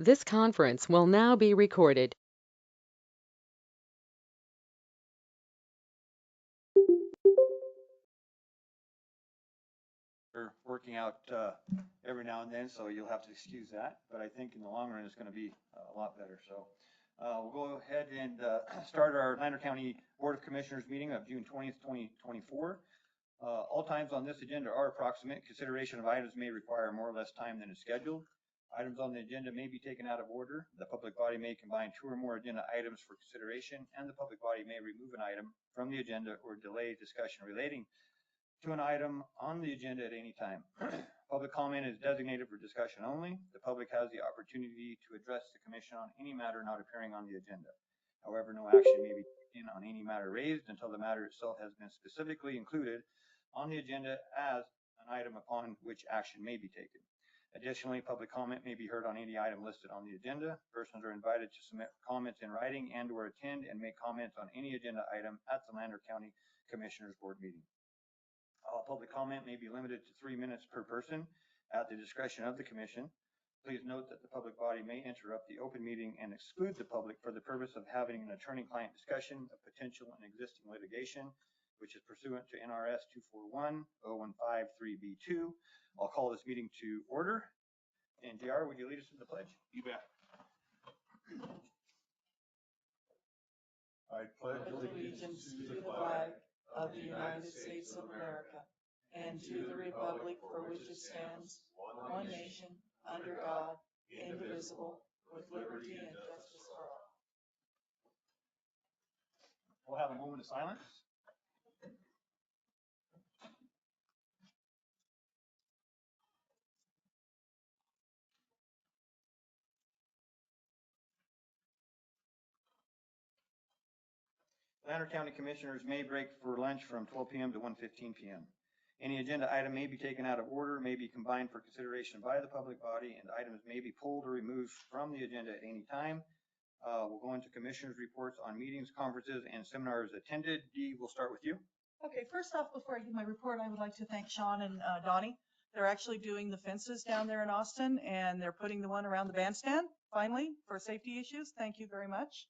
This conference will now be recorded. We're working out every now and then, so you'll have to excuse that. But I think in the long run, it's going to be a lot better. So we'll go ahead and start our Lander County Board of Commissioners meeting of June 20th, 2024. All times on this agenda are approximate. Consideration of items may require more or less time than is scheduled. Items on the agenda may be taken out of order. The public body may combine two or more agenda items for consideration, and the public body may remove an item from the agenda or delay discussion relating to an item on the agenda at any time. Public comment is designated for discussion only. The public has the opportunity to address the commission on any matter not appearing on the agenda. However, no action may be taken on any matter raised until the matter itself has been specifically included on the agenda as an item upon which action may be taken. Additionally, public comment may be heard on any item listed on the agenda. Persons are invited to submit comments in writing and or attend and make comments on any agenda item at the Lander County Commissioners Board meeting. All public comment may be limited to 3 minutes per person at the discretion of the commission. Please note that the public body may interrupt the open meeting and exclude the public for the purpose of having an attorney-client discussion of potential and existing litigation, which is pursuant to NRS 241-0153B2. I'll call this meeting to order. And JR, would you lead us in the pledge? You bet. I pledge allegiance to the flag of the United States of America and to the republic for which it stands, one nation, under God, indivisible, with liberty and justice for all. We'll have a moment of silence. Lander County Commissioners may break for lunch from 12 p.m. to 1:15 p.m. Any agenda item may be taken out of order, may be combined for consideration by the public body, and items may be pulled or removed from the agenda at any time. We'll go into Commissioners' reports on meetings, conferences, and seminars attended. Dee, we'll start with you. Okay, first off, before I give my report, I would like to thank Sean and Donnie. They're actually doing the fences down there in Austin, and they're putting the one around the bandstand, finally, for safety issues. Thank you very much.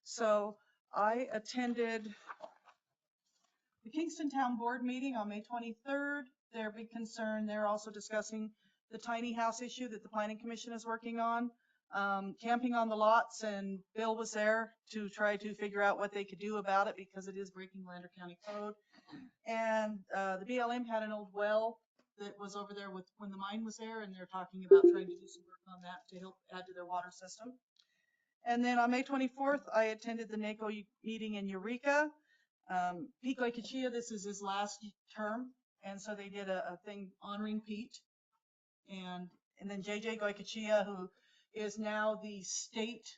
So I attended the Kingston Town Board meeting on May 23rd. Their big concern, they're also discussing the tiny house issue that the Planning Commission is working on, camping on the lots, and Bill was there to try to figure out what they could do about it because it is breaking Lander County code. And the BLM had an old well that was over there with when the mine was there, and they're talking about trying to do some work on that to help add to their water system. And then on May 24th, I attended the NACO meeting in Eureka. Pete Goycochea, this is his last term, and so they did a thing honoring Pete. And then JJ Goycochea, who is now the state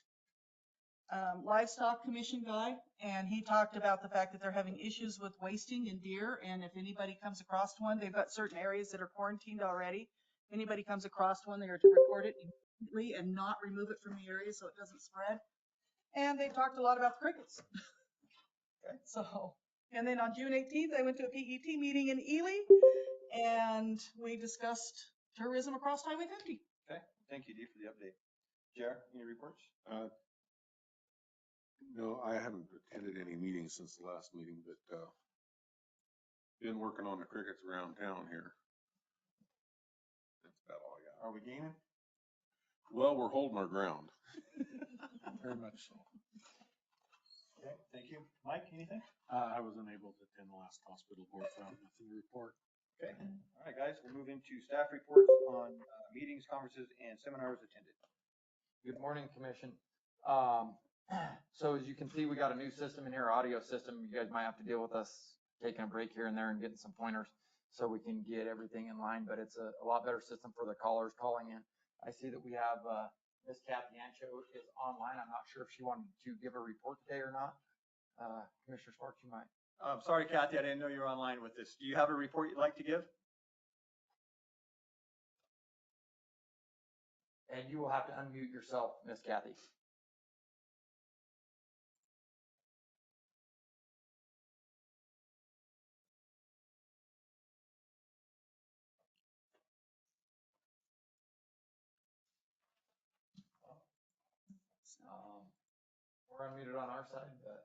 livestock commission guy, and he talked about the fact that they're having issues with wasting in deer, and if anybody comes across one, they've got certain areas that are quarantined already. If anybody comes across one, they are to report it immediately and not remove it from the area so it doesn't spread. And they talked a lot about crickets. Okay, so, and then on June 18th, I went to a PET meeting in Ely, and we discussed tourism across Highway 50. Okay, thank you, Dee, for the update. JR, any reports? No, I haven't attended any meetings since the last meeting, but been working on the crickets around town here. That's about all I got. Are we gaining? Well, we're holding our ground. Very much so. Okay, thank you. Mike, anything? I was unable to attend the last hospital board, so I have nothing to report. Okay, all right, guys, we'll move into staff reports on meetings, conferences, and seminars attended. Good morning, Commission. So as you can see, we got a new system in here, audio system. You guys might have to deal with us taking a break here and there and getting some pointers so we can get everything in line, but it's a lot better system for the callers calling in. I see that we have Miss Kathy Ancho is online. I'm not sure if she wanted to give a report today or not. Commissioner Sparks, you might. Sorry, Kathy, I didn't know you were online with this. Do you have a report you'd like to give? And you will have to unmute yourself, Miss Kathy. We're unmuted on our side, but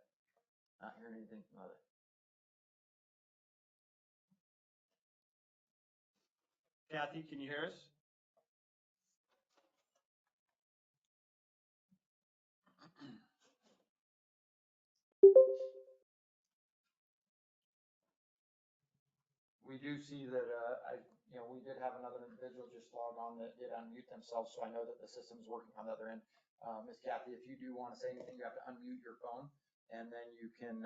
not hearing anything from other. Kathy, can you hear us? We do see that, we did have another individual just log on that did unmute themselves, so I know that the system's working on the other end. Ms. Kathy, if you do want to say anything, you have to unmute your phone, and then you can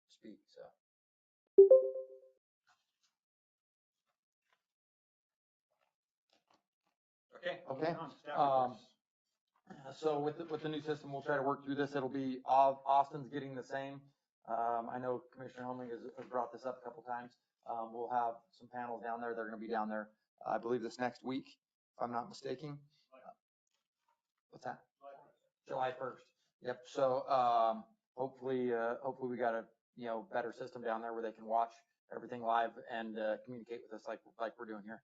speak, so. Okay. Okay, moving on, staff reports. So with the new system, we'll try to work through this. It'll be, Austin's getting the same. I know Commissioner Helming has brought this up a couple times. We'll have some panels down there. They're gonna be down there, I believe this next week, if I'm not mistaken. What's that? July 1st. Yep, so, hopefully we got a, better system down there where they can watch everything live and, communicate with us like we're doing here.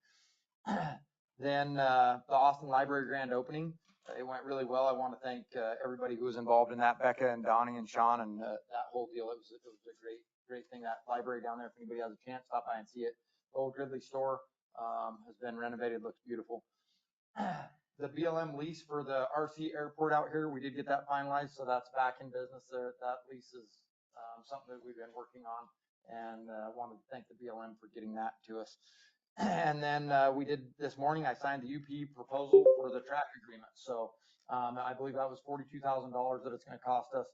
Then, the Austin Library grand opening, it went really well. I want to thank, everybody who was involved in that, Becca and Donnie and Sean and, that whole deal. It was a great thing, that library down there. If anybody has a chance, stop by and see it. The old Gridley store, has been renovated, looks beautiful. The BLM lease for the RC airport out here, we did get that finalized, so that's back in business there. That lease is, something that we've been working on, and, wanted to thank the BLM for getting that to us. And then, we did this morning, I signed the UP proposal for the track agreement. So, I believe that was $42,000 that it's gonna cost us,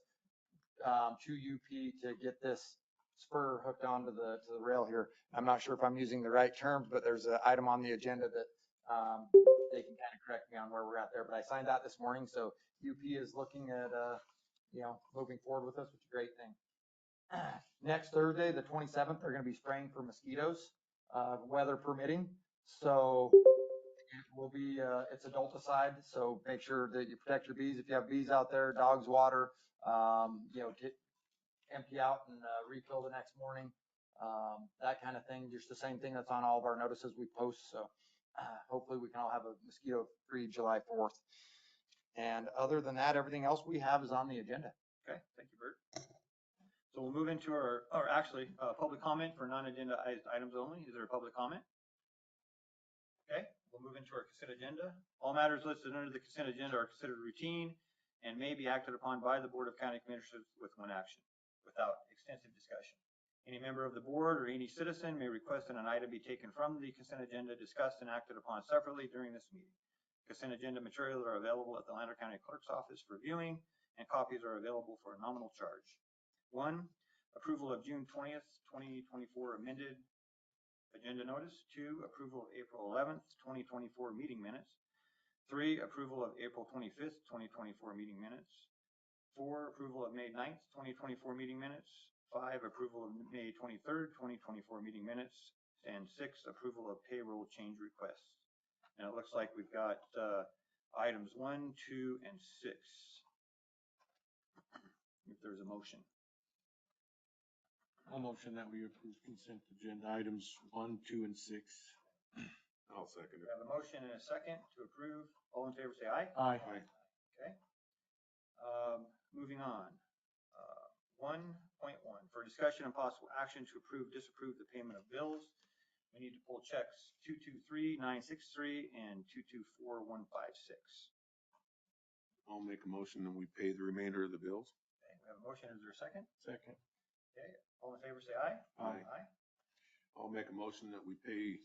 to UP to get this spur hooked onto the rail here. I'm not sure if I'm using the right terms, but there's an item on the agenda that, they can kind of correct me on where we're at there, but I signed that this morning. So UP is looking at, moving forward with us, which is a great thing. Next Thursday, the 27th, they're going to be spraying for mosquitoes, weather permitting. So it will be, it's adulticide. So make sure that you protect your bees. If you have bees out there, dogs, water, empty out and refill the next morning. That kind of thing, just the same thing that's on all of our notices we post. So hopefully we can all have a mosquito-free July 4th. And other than that, everything else we have is on the agenda. Okay, thank you, Bert. So we'll move into public comment for non-agenda items only. Is there a public comment? Okay, we'll move into our consent agenda. All matters listed under the consent agenda are considered routine and may be acted upon by the Board of County Commissioners with one action, without extensive discussion. Any member of the board or any citizen may request that an item be taken from the consent agenda, discussed and acted upon separately during this meeting. Consent agenda materials are available at the Lander County Clerk's office for viewing, and copies are available for a nominal charge. 1, approval of June 20th, 2024 amended agenda notice. 2, approval of April 11th, 2024 meeting minutes. 3, approval of April 25th, 2024 meeting minutes. 4, approval of May 9th, 2024 meeting minutes. 5, approval of May 23rd, 2024 meeting minutes. And 6, approval of payroll change requests. And it looks like we've got items 1, 2, and 6. If there's a motion. I'll motion that we approve consent agenda items 1, 2, and 6. I'll second We it. have a motion and a second to approve. All in favor say aye. Aye. Okay. Moving on. 1.1, for discussion and possible action to approve, disapprove the payment of bills. We need to pull checks 223-963 and 224-156. I'll make a motion that we pay the remainder of the bills. Okay, we have a motion. Is there a second? Second. Okay. All in favor say aye. Aye. I'll make a motion that we pay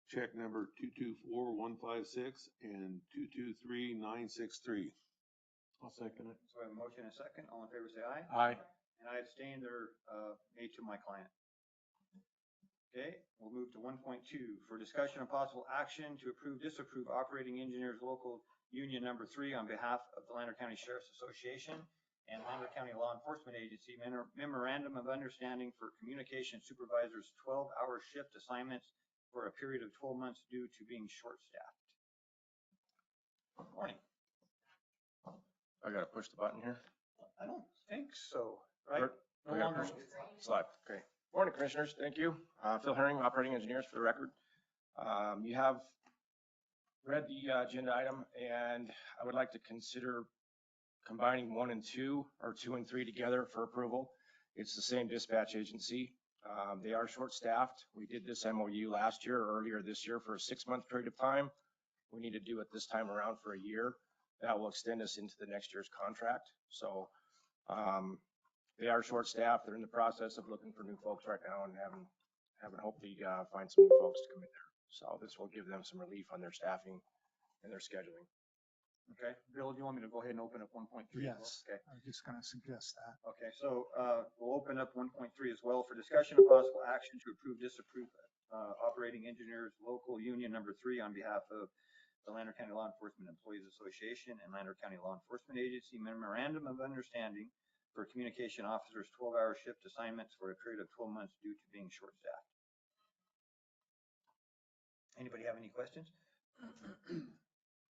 check number 224-156 and 223-963. I'll second it. So we have a motion and a second. All in favor say aye. Aye. And I abstain. They're made to my client. Okay, we'll move to 1.2 for discussion and possible action to approve, disapprove operating engineers local union number 3 on behalf of the Lander County Sheriff's Association and Lander County Law Enforcement Agency memorandum of understanding for communication supervisors 12-hour shift assignments for a period of 12 months due to being short-staffed. Morning. I gotta push the button here. I don't think so, right? No I gotta longer. push it. It's live. Okay. Morning, Commissioners. Thank you. Phil Herring, Operating Engineers for the record. You have read the agenda item, and I would like to consider combining 1 and 2 or 2 and 3 together for approval. It's the same dispatch agency. They are short-staffed. We did this MOU last year, or earlier this year, for a 6-month period of time. We need to do it this time around for a year. That will extend us into the next year's contract. So they are short-staffed. They're in the process of looking for new folks right now and having hopefully find some new folks to come in there. So this will give them some relief on their staffing and their scheduling. Okay, Bill, do you want me to go ahead and open up 1.3? Yes, Okay. I was just going to suggest that. Okay, so we'll open up 1.3 as well for discussion of possible action to approve, disapprove operating engineers local union number 3 on behalf of the Lander County Law Enforcement Employees Association and Lander County Law Enforcement Agency memorandum of understanding for communication officers 12-hour shift assignments for a period of 12 months due to being short-staffed. Anybody have any questions?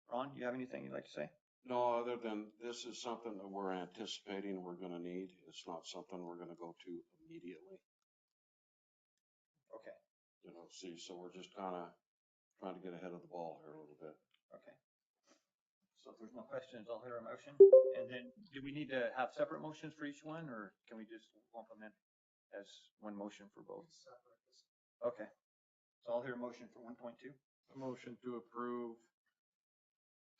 Ron, you have anything you'd like to say? No, other than this is something that we're anticipating we're gonna need. It's not something we're gonna go to immediately, Okay, you know, see, so we're just kinda trying to get ahead of the ball here a little bit. okay. So if there's no questions, I'll hear a motion. And then do we need to have separate motions for each one, or can we just lump them in as one motion for both? Okay, so I'll hear a motion for 1.2. A motion to approve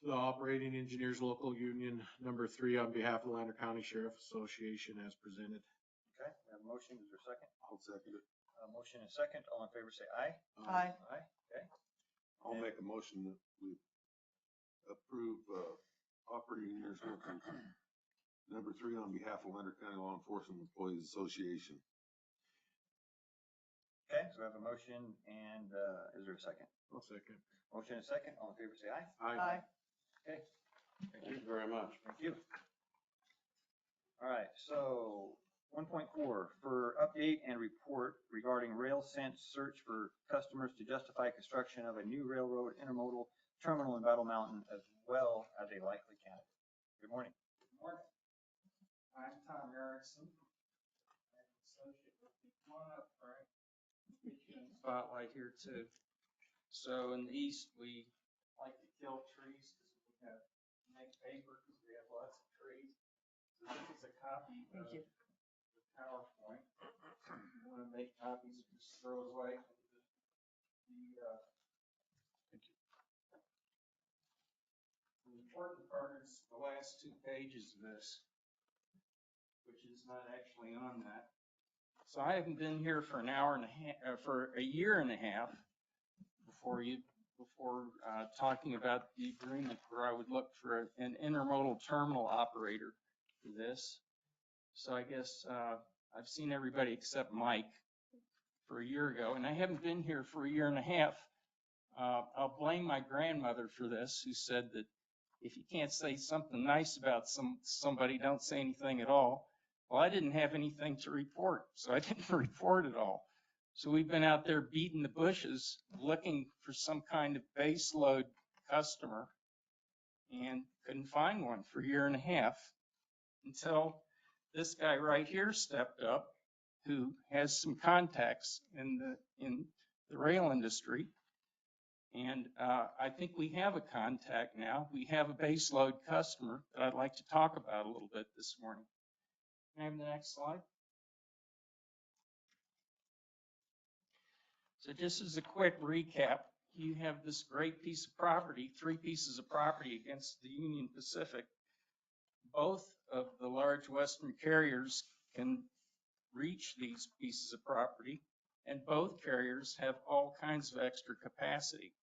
the operating engineers local union number 3 on behalf of the Lander County Sheriff Association as presented. Okay, we have a motion. Is there a second? I'll second it. Motion and second. All in favor say aye. Aye. Aye, okay. I'll make a motion that we approve, operating engineers local number 3 on behalf of Lander County Law Enforcement Employees Association. Okay, so we have a motion and, is there a second? I'll second. Motion and second. All in favor say aye. Aye. Okay, Thank you very much. thank you. All right, so 1.4, for update and report regarding RailSense search for customers to justify construction of a new railroad intermodal terminal in Battle Mountain as well as a likely candidate. Good morning. Good morning. I'm Tom Erickson. I'm an associate with me. Come on up, Frank. Get you in the spotlight here too. So in the east, we like to kill trees because we have make paper because we have lots of trees. So this is a copy of the PowerPoint. If you want to make copies, just throw it away. The important part is the last 2 pages of this, which is not actually on that. So I haven't been here for an hour and a half, for a year and a half before talking about the agreement where I would look for an intermodal terminal operator for this. So I guess I've seen everybody except Mike for a year ago, and I haven't been here for a year and a half. I'll blame my grandmother for this, who said that if you can't say something nice about somebody, don't say anything at all. Well, I didn't have anything to report, so I didn't report at all. So we've been out there beating the bushes, looking for some kind of base load customer, and couldn't find one for a year and a half until this guy right here stepped up, who has some contacts in the rail industry. And I think we have a contact now. We have a base load customer that I'd like to talk about a little bit this morning. Can I have the next slide? So just as a quick recap, you have this great piece of property, 3 pieces of property against the Union Pacific. Both of the large Western carriers can reach these pieces of property, and both carriers have all kinds of extra capacity.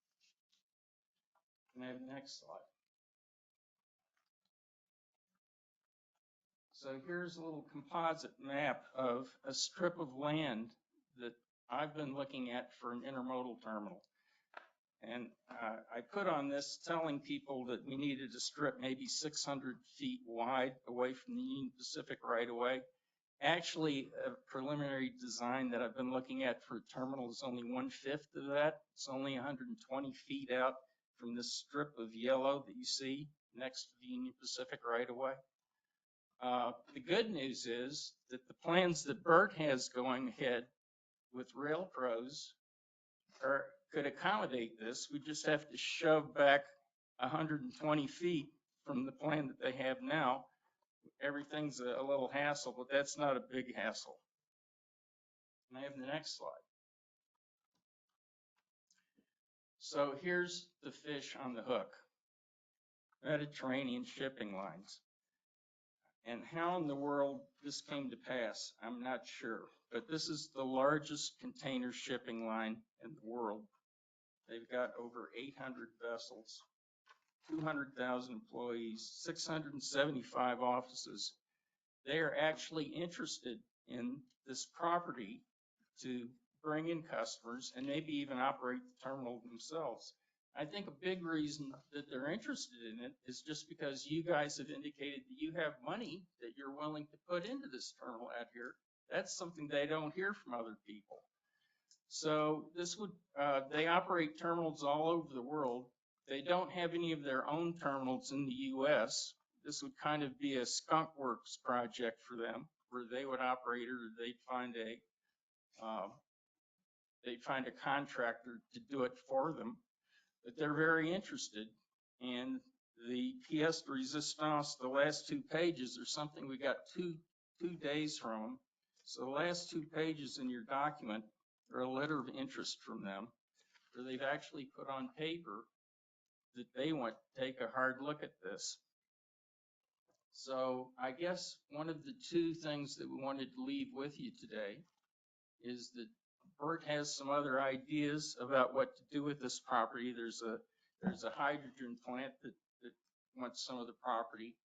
Can I have the next slide? So here's a little composite map of a strip of land that I've been looking at for an intermodal terminal. And I put on this telling people that we needed a strip maybe 600 feet wide away from the Union Pacific right away. Actually, a preliminary design that I've been looking at for a terminal is only 1/5 of that. It's only 120 feet out from this strip of yellow that you see next to the Union Pacific right away. The good news is that the plans that Bert has going ahead with Rail Pros could accommodate this. We just have to shove back 120 feet from the plan that they have now everything's a little hassle, but that's not a big hassle. Can I have the next slide? So here's the fish on the hook. Mediterranean shipping lines. And how in the world this came to pass, I'm not sure. But this is the largest container shipping line in the world. They've got over 800 vessels, 200,000 employees, 675 offices. They are actually interested in this property to bring in customers and maybe even operate the terminal themselves. I think a big reason that they're interested in it is just because you guys have indicated that you have money that you're willing to put into this terminal out here. That's something they don't hear from other people. So this would, they operate terminals all over the world. They don't have any of their own terminals in the US. This would kind of be a skunk works project for them, where they would operate, or they'd find a contractor to do it for them. But they're very interested, and the pièce de résistance, the last 2 pages, are something we got two days from them. So the last 2 pages in your document are a letter of interest from them, where they've actually put on paper that they want to take a hard look at this. So I guess one of the 2 things that we wanted to leave with you today is that Bert has some other ideas about what to do with this property. There's a hydrogen plant that wants some of the property.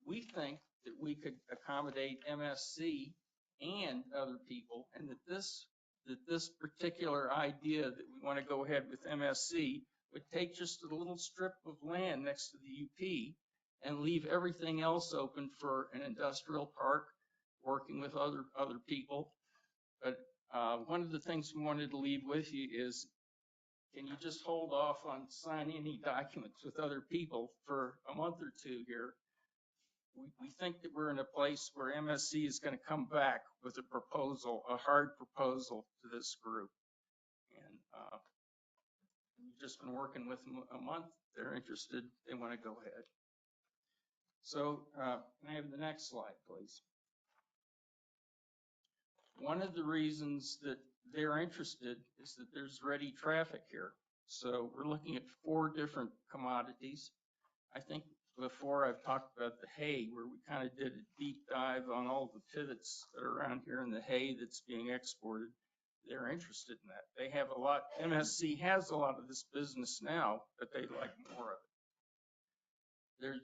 We think that we could accommodate MSC and other people, and that this particular idea that we want to go ahead with MSC would take just a little strip of land next to the UP and leave everything else open for an industrial park, working with other people. But one of the things we wanted to leave with you is, can you just hold off on signing any documents with other people for a month or 2 here? We think that we're in a place where MSC is going to come back with a proposal, a hard proposal to this group. And we've just been working with them a month. They're interested. They want to go ahead. So can I have the next slide, please? One of the reasons that they're interested is that there's ready traffic here. So we're looking at 4 different commodities. I think before I've talked about the hay, where we kind of did a deep dive on all the pivots that are around here and the hay that's being exported. They're interested in that. They have a lot, MSC has a lot of this business now, but they'd like more of it.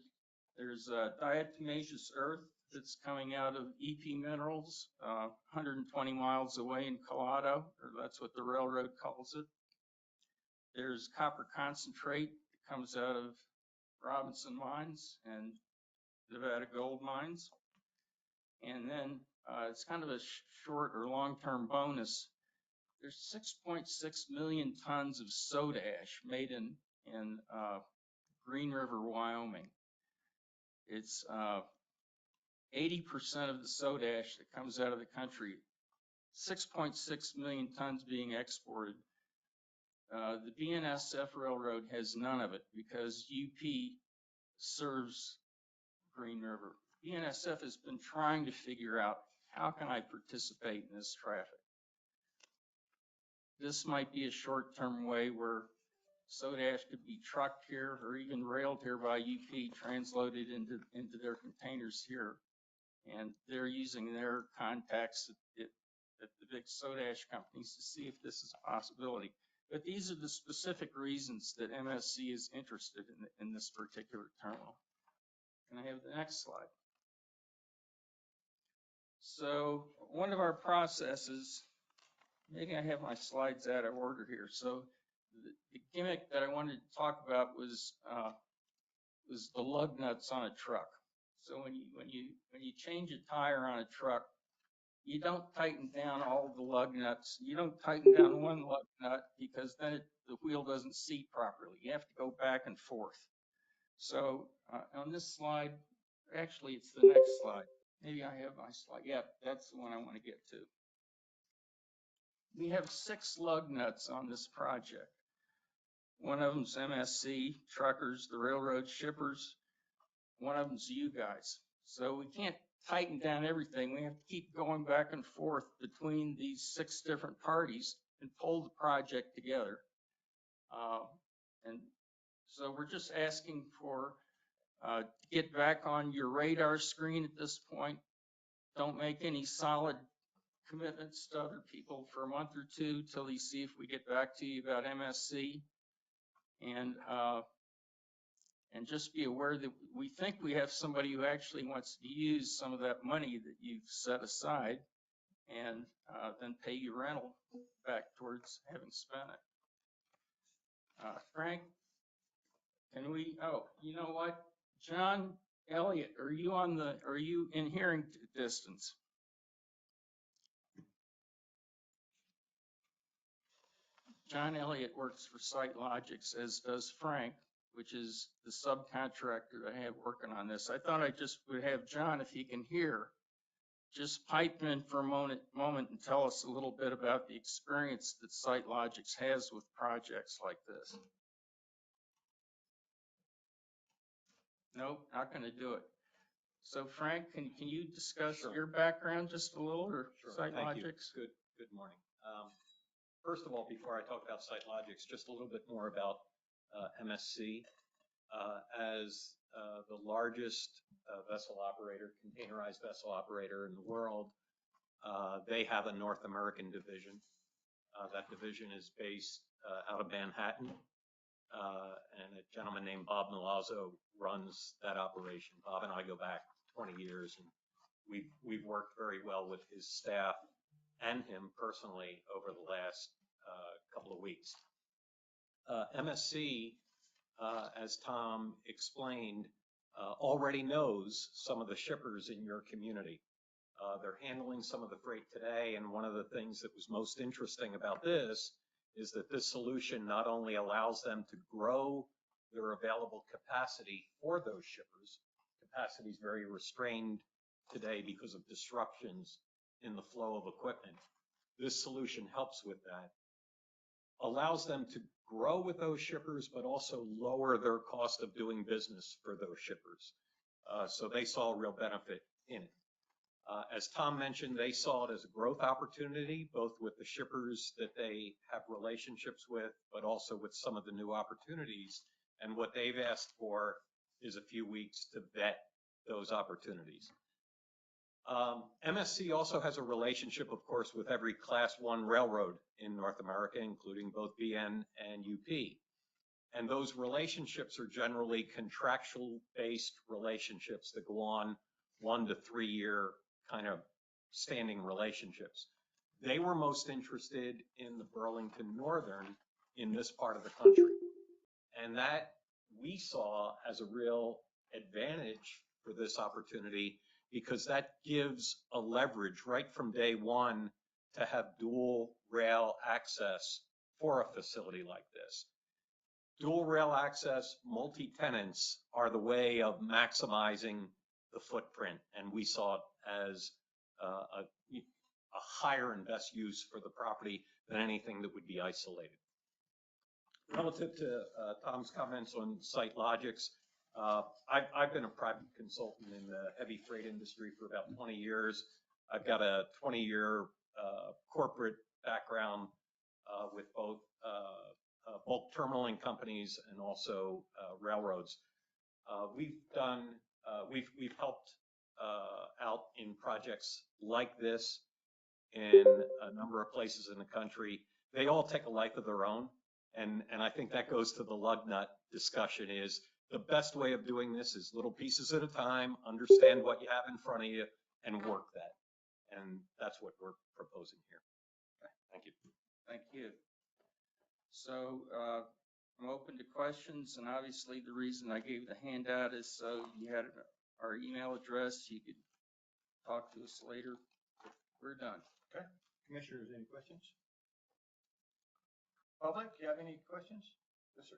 There's diatomaceous earth that's coming out of EP Minerals, 120 miles away in Colado, or that's what the railroad calls it. There's copper concentrate that comes out of Robinson Mines and Nevada Gold Mines. And then it's kind of a short or long-term bonus. There's 6.6 million tons of soda ash made in Green River, Wyoming. It's 80% of the soda ash that comes out of the country, 6.6 million tons being exported. The BNSF Railroad has none of it because UP serves Green River. BNSF has been trying to figure out, how can I participate in this traffic? This might be a short-term way where soda ash could be trucked here or even railed here by UP, transloaded into their containers here. And they're using their contacts at the big soda ash companies to see if this is a possibility. But these are the specific reasons that MSC is interested in this particular terminal. Can I have the next slide? So one of our processes, maybe I have my slides out of order here. So the gimmick that I wanted to talk about was the lug nuts on a truck. So when you change a tire on a truck, you don't tighten down all the lug nuts. You don't tighten down one lug nut because then the wheel doesn't seat properly. You have to go back and forth. So on this slide, actually it's the next slide. Maybe I have my slide. Yeah, that's the one I want to get to. We have 6 lug nuts on this project. One of them's MSC, truckers, the railroad shippers. One of them's you guys. So we can't tighten down everything. We have to keep going back and forth between these 6 different parties and pull the project together. And so we're just asking for, to get back on your radar screen at this point. Don't make any solid commitments to other people for a month or 2 till you see if we get back to you about MSC. And just be aware that we think we have somebody who actually wants to use some of that money that you've set aside and then pay you rental back towards having spent it. Frank, can we, oh, you know what? John Elliott, are you in hearing distance? John Elliott works for SiteLogics, as does Frank, which is the subcontractor I have working on this. I thought I just would have John, if he can hear, just pipe in for a moment and tell us a little bit about the experience that SiteLogics has with projects like this. Nope, not going to do it. So Frank, can you discuss your background just a little, or SiteLogics? Good morning. First of all, before I talk about SiteLogics, just a little bit more about MSC. As the largest vessel operator, containerized vessel operator in the world, they have a North American division. That division is based out of Manhattan, and a gentleman named Bob Milazzo runs that operation. Bob and I go back 20 years, and we've worked very well with his staff and him personally over the last couple of weeks. MSC, as Tom explained, already knows some of the shippers in your community. They're handling some of the freight today, and one of the things that was most interesting about this is that this solution not only allows them to grow their available capacity for those shippers. Capacity is very restrained today because of disruptions in the flow of equipment. This solution helps with that. Allows them to grow with those shippers, but also lower their cost of doing business for those shippers. So they saw a real benefit in it. As Tom mentioned, they saw it as a growth opportunity, both with the shippers that they have relationships with, but also with some of the new opportunities. And what they've asked for is a few weeks to vet those opportunities. MSC also has a relationship, of course, with every Class 1 railroad in North America, including both BN and UP. And those relationships are generally contractual-based relationships that go on 1 to 3 year kind of standing relationships. They were most interested in the Burlington Northern in this part of the country. And that we saw as a real advantage for this opportunity, because that gives a leverage right from day one to have dual rail access for a facility like this. Dual rail access, multi-tenants are the way of maximizing the footprint, and we saw it as a higher and best use for the property than anything that would be isolated. Relative to Tom's comments on SiteLogics, I've been a private consultant in the heavy freight industry for about 20 years. I've got a 20-year corporate background with both bulk terminaling companies and also railroads. We've helped out in projects like this in a number of places in the country. They all take a life of their own, and I think that goes to the lug nut discussion. Is the best way of doing this is little pieces at a time, understand what you have in front of you, and work that. And that's what we're proposing here. Okay, thank you. Thank you. So I'm open to questions, and obviously the reason I gave the handout is so you had our email address. You could talk to us later. We're done. Okay. Commissioners, any questions? Public, do you have any questions? Yes, sir.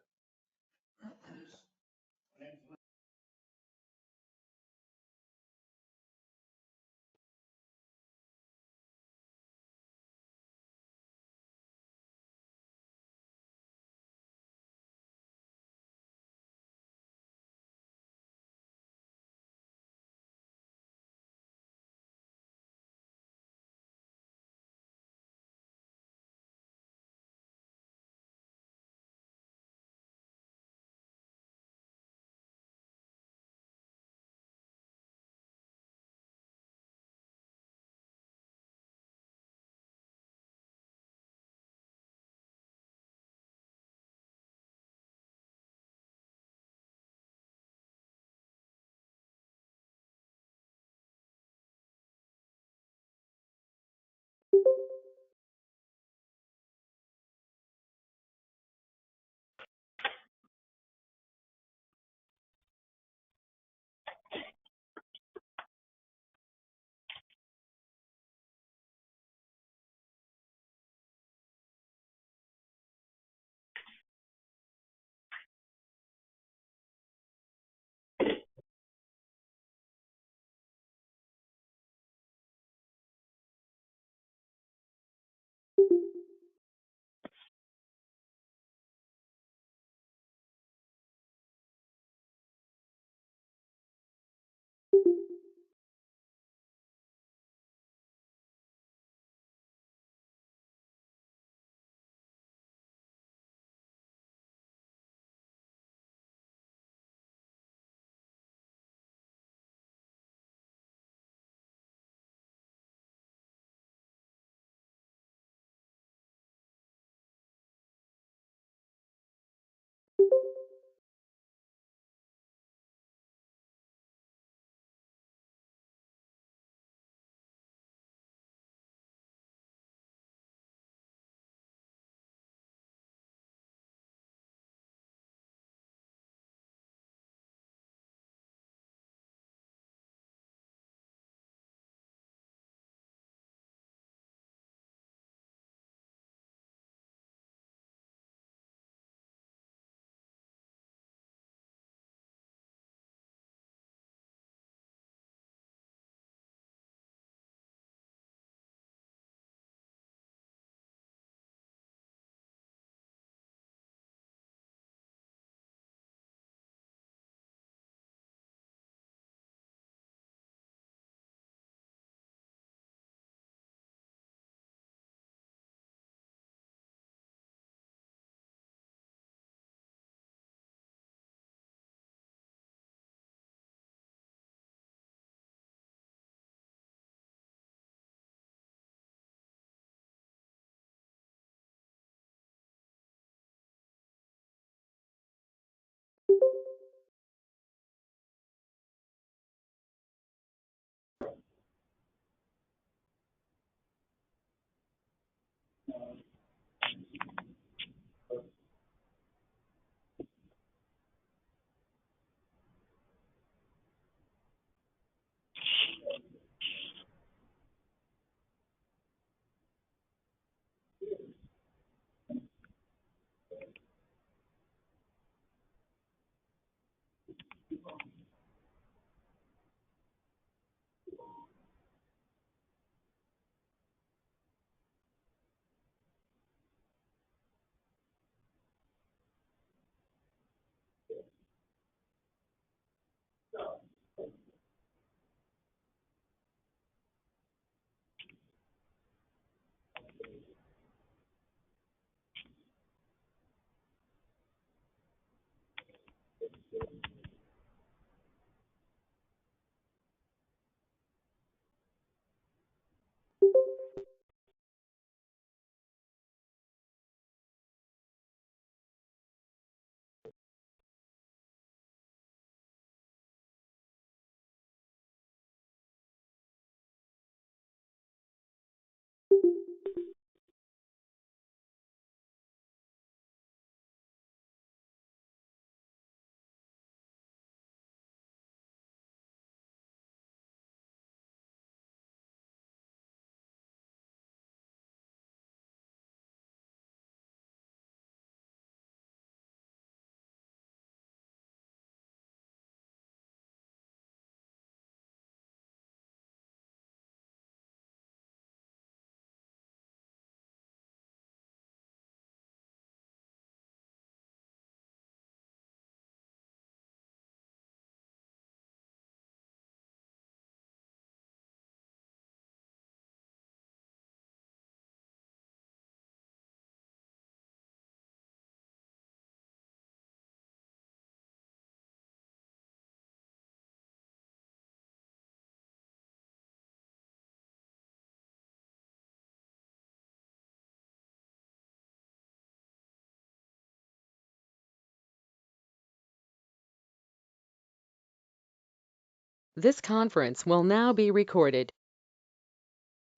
This conference will now be recorded.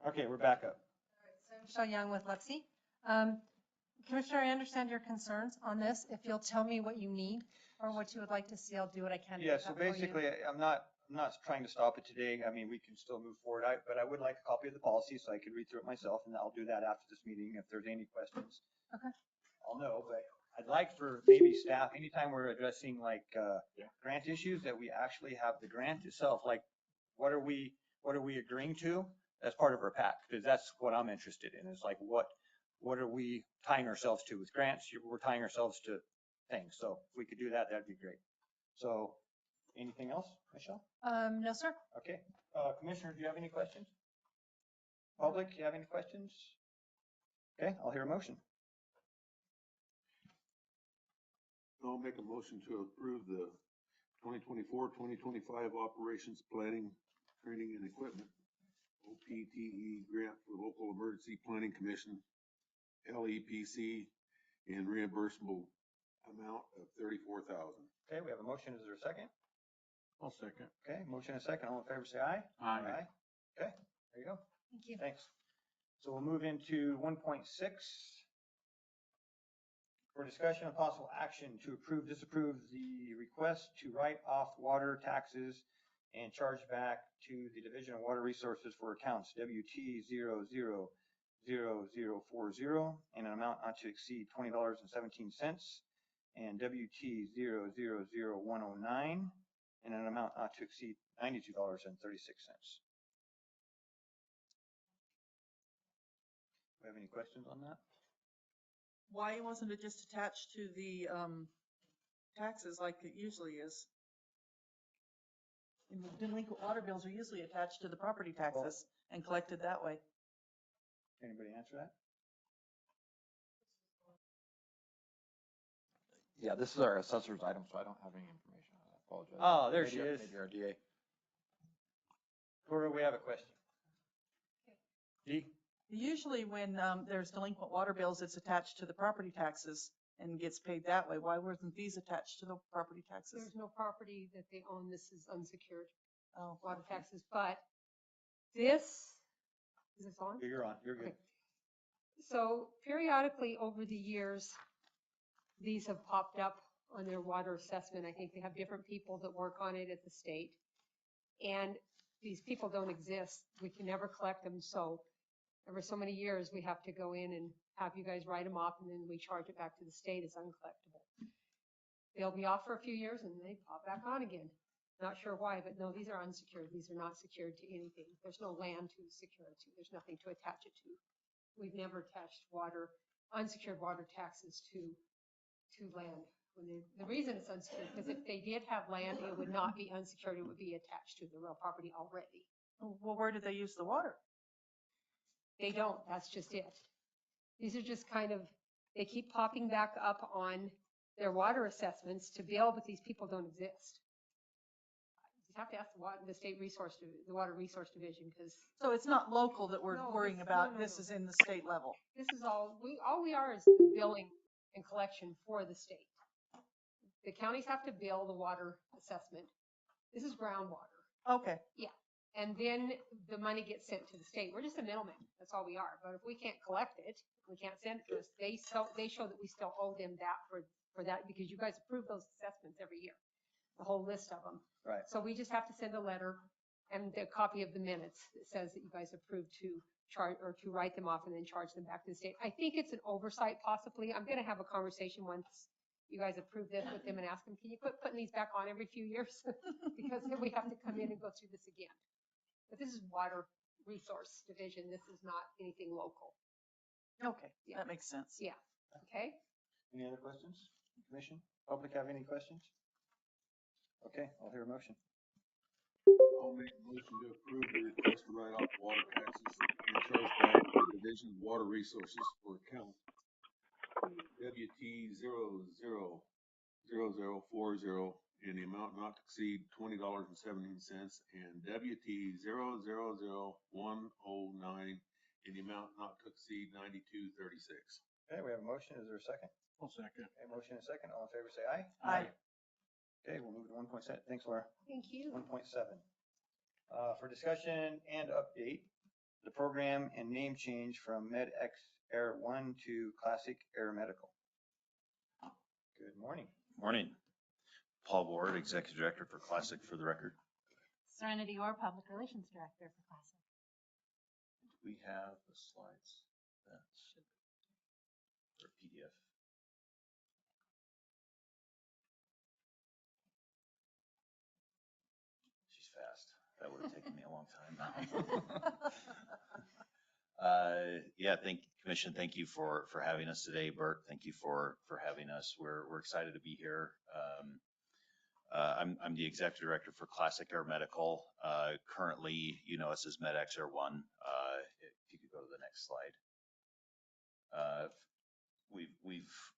Okay, we're back up. So I'm Michelle Young with Lexi. Commissioner, I understand your concerns on this. If you'll tell me what you need or what you would like to see, I'll do what I can to Yeah, get so that for you. basically, I'm not trying to stop it today. I mean, we can still move forward, but I would like a copy of the policy so I could read through it myself, and I'll do that after this meeting. If there's any questions, Okay. I'll know, but I'd like for maybe staff, anytime we're addressing like, grant issues, that we actually have the grant itself, like, what are we agreeing to as part of our pack? Because that's what I'm interested in, is like, what are we tying ourselves to? With grants, we're tying ourselves to things. So if we could do that, that'd be great. So anything else, Michelle? No, sir. Okay. Commissioner, do you have any questions? Public, do you have any questions? Okay, I'll hear a motion. I'll make a motion to approve the 2024-2025 operations planning, training and equipment, OPTE grant for local emergency planning commission, LEPC, and reimbursable amount of $34,000. Okay, we have a motion. Is there a second? I'll second. Okay, motion and a second. All in favor, say aye. Aye. Okay, there you go. Thank you. Thanks. So we'll move into 1.6. For discussion of possible action to approve, disapprove the request to write off water taxes and charge back to the Division of Water Resources for accounts WT 000040 and an amount not to exceed $20.17 and WT 000109 and an amount not to exceed $92.36. Do we have any questions on that? Why wasn't it just attached to the taxes like it usually is? And the delinquent water bills are usually attached to the property taxes and collected that way. Anybody answer that? Yeah, this is our assessor's item, so I don't have any information on that. I apologize. Oh, there Maybe- she is. Maybe our DA. Cora, we have a question. Dee? Usually when there's delinquent water bills, it's attached to the property taxes and gets paid that way. Why wasn't these attached to the property taxes? There's no property that they own. This is unsecured Oh, water taxes, but this, is this on? You're on. You're good. Okay. So periodically over the years, these have popped up on their water assessment. I think they have different people that work on it at the state. And these people don't exist. We can never collect them. So every so many years, we have to go in and have you guys write them off, and then we charge it back to the state as uncollectible. They'll be off for a few years and they pop back on again. Not sure why, but no, these are unsecured. These are not secured to anything. There's no land to secure it to. There's nothing to attach it to. We've never attached unsecured water taxes to land. The reason it's unsecured, because if they did have land, it would not be unsecured. It would be attached to the real property already. well, where did they use the water? They don't, that's just it. These are just kind of, they keep popping back up on their water assessments to bill, but these people don't exist. You have to ask the state resource, the Water Resource Division, because So it's not local that we're No, worrying this- about. no, This no. is in the state level. this is all we are is the billing and collection for the state. The counties have to bill the water assessment. This is groundwater. Okay. And then the money gets sent to the state. We're just a middleman. That's all we are. But if we can't collect it, we can't send it to us. They show that we still owe them that for that, because you guys approve those assessments every year, the whole list of them. Right. So we just have to send a letter and a copy of the minutes that says that you guys approved to charge or to write them off and then charge them back to the state. I think it's an oversight possibly. I'm going to have a conversation once you guys approve this with them and ask them, can you quit putting these back on every few years? Because then we have to come in and go through this again. But this is Water Resource Division. This is not anything local. Okay. Yeah. That makes sense. Yeah. Okay. Any other questions? Commission? Public have any questions? Okay, I'll hear a motion. I'll make a motion to approve the request to write off water taxes and charge back to the Division of Water Resources for account WT 000040 in the amount not to exceed $20.17 and WT 000109 in the amount not to exceed $92.36. Okay, we have a motion. Is there a second? I'll second. Okay, motion and a second. All in favor, say aye. Aye. Okay, we'll move to 1.7. Thanks, Laura. Thank you. 1.7. For discussion and update, the program and name change from MedX Air 1 to Classic Air Medical. Good morning. Morning. Paul Ward, Executive Director for Classic, for the record. Serenity Orr, Public Relations Director for Classic. Do we have the slides? That should be, or PDF. She's fast. That would have taken me a long time. Yeah, Commission, thank you for having us today. Bert, thank you for having us. We're excited to be here. I'm the Executive Director for Classic Air Medical. Currently, you know us as MedX Air 1. If you could go to the next slide.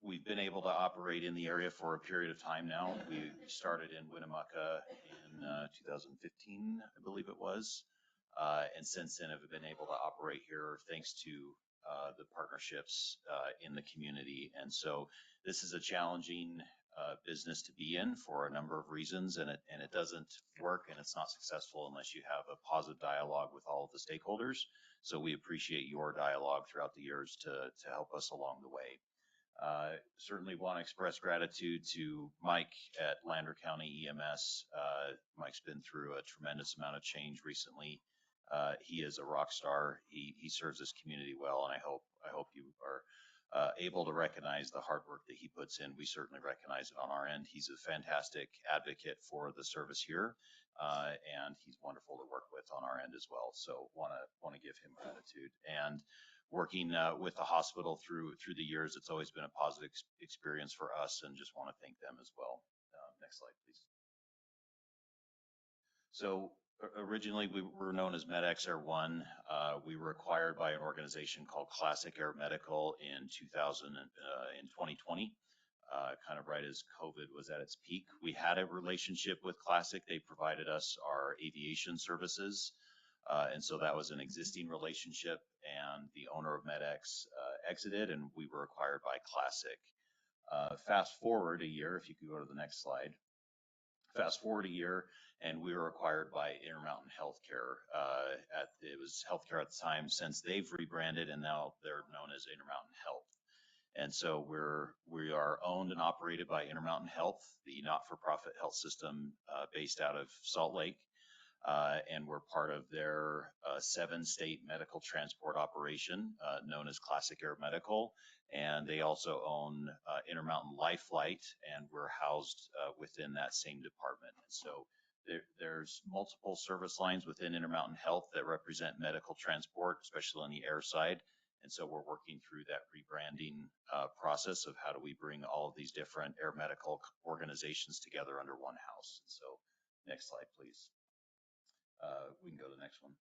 We've been able to operate in the area for a period of time now. We started in Winnemucca in 2015, I believe it was. And since then have been able to operate here thanks to the partnerships in the community. And so this is a challenging business to be in for a number of reasons, and it doesn't work and it's not successful unless you have a positive dialogue with all of the stakeholders. So we appreciate your dialogue throughout the years to help us along the way. Certainly want to express gratitude to Mike at Lander County EMS. Mike's been through a tremendous amount of change recently. He is a rock star. He serves this community well, and I hope you are able to recognize the hard work that he puts in. We certainly recognize it on our end. He's a fantastic advocate for the service here, and he's wonderful to work with on our end as well. So want to give him gratitude. And working with the hospital through the years, it's always been a positive experience for us, and just want to thank them as well. Next slide, please. So originally we were known as MedX Air 1. We were acquired by an organization called Classic Air Medical in 2020, kind of right as COVID was at its peak. We had a relationship with Classic. They provided us our aviation services. And so that was an existing relationship, and the owner of MedX exited, and we were acquired by Classic. Fast forward a year, if you could go to the next slide. Fast forward a year, and we were acquired by Intermountain Healthcare. It was Healthcare at the time. Since they've rebranded, and now they're known as Intermountain Health. And so we are owned and operated by Intermountain Health, the not-for-profit health system based out of Salt Lake. And we're part of their 7-state medical transport operation known as Classic Air Medical. And they also own Intermountain Life Flight, and we're housed within that same department. And so there's multiple service lines within Intermountain Health that represent medical transport, especially on the air side. And so we're working through that rebranding process of how do we bring all of these different air medical organizations together under one house. So next slide, please. We can go to the next one.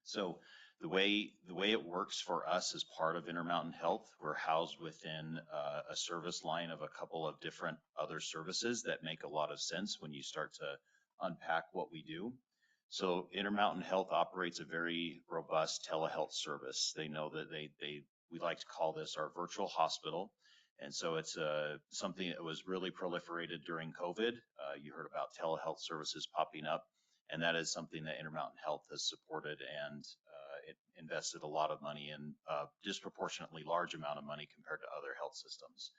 So the way it works for us as part of Intermountain Health, we're housed within a service line of a couple of different other services that make a lot of sense when you start to unpack what we do. So Intermountain Health operates a very robust telehealth service. They know that we like to call this our virtual hospital. And so it's something that was really proliferated during COVID. You heard about telehealth services popping up. And that is something that Intermountain Health has supported, and it invested a lot of money in, disproportionately large amount of money compared to other health systems.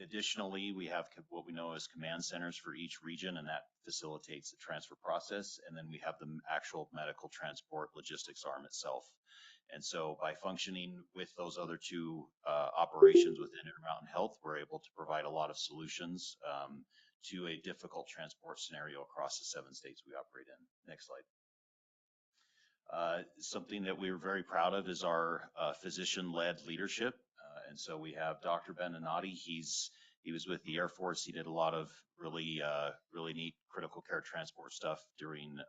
Additionally, we have what we know as command centers for each region, and that facilitates the transfer process. And then we have the actual medical transport logistics arm itself. And so by functioning with those other two operations within Intermountain Health, we're able to provide a lot of solutions to a difficult transport scenario across the 7 states we operate in. Next slide. Something that we were very proud of is our physician-led leadership. And so we have Dr. Ben Anati. He was with the Air Force. He did a lot of really neat critical care transport stuff during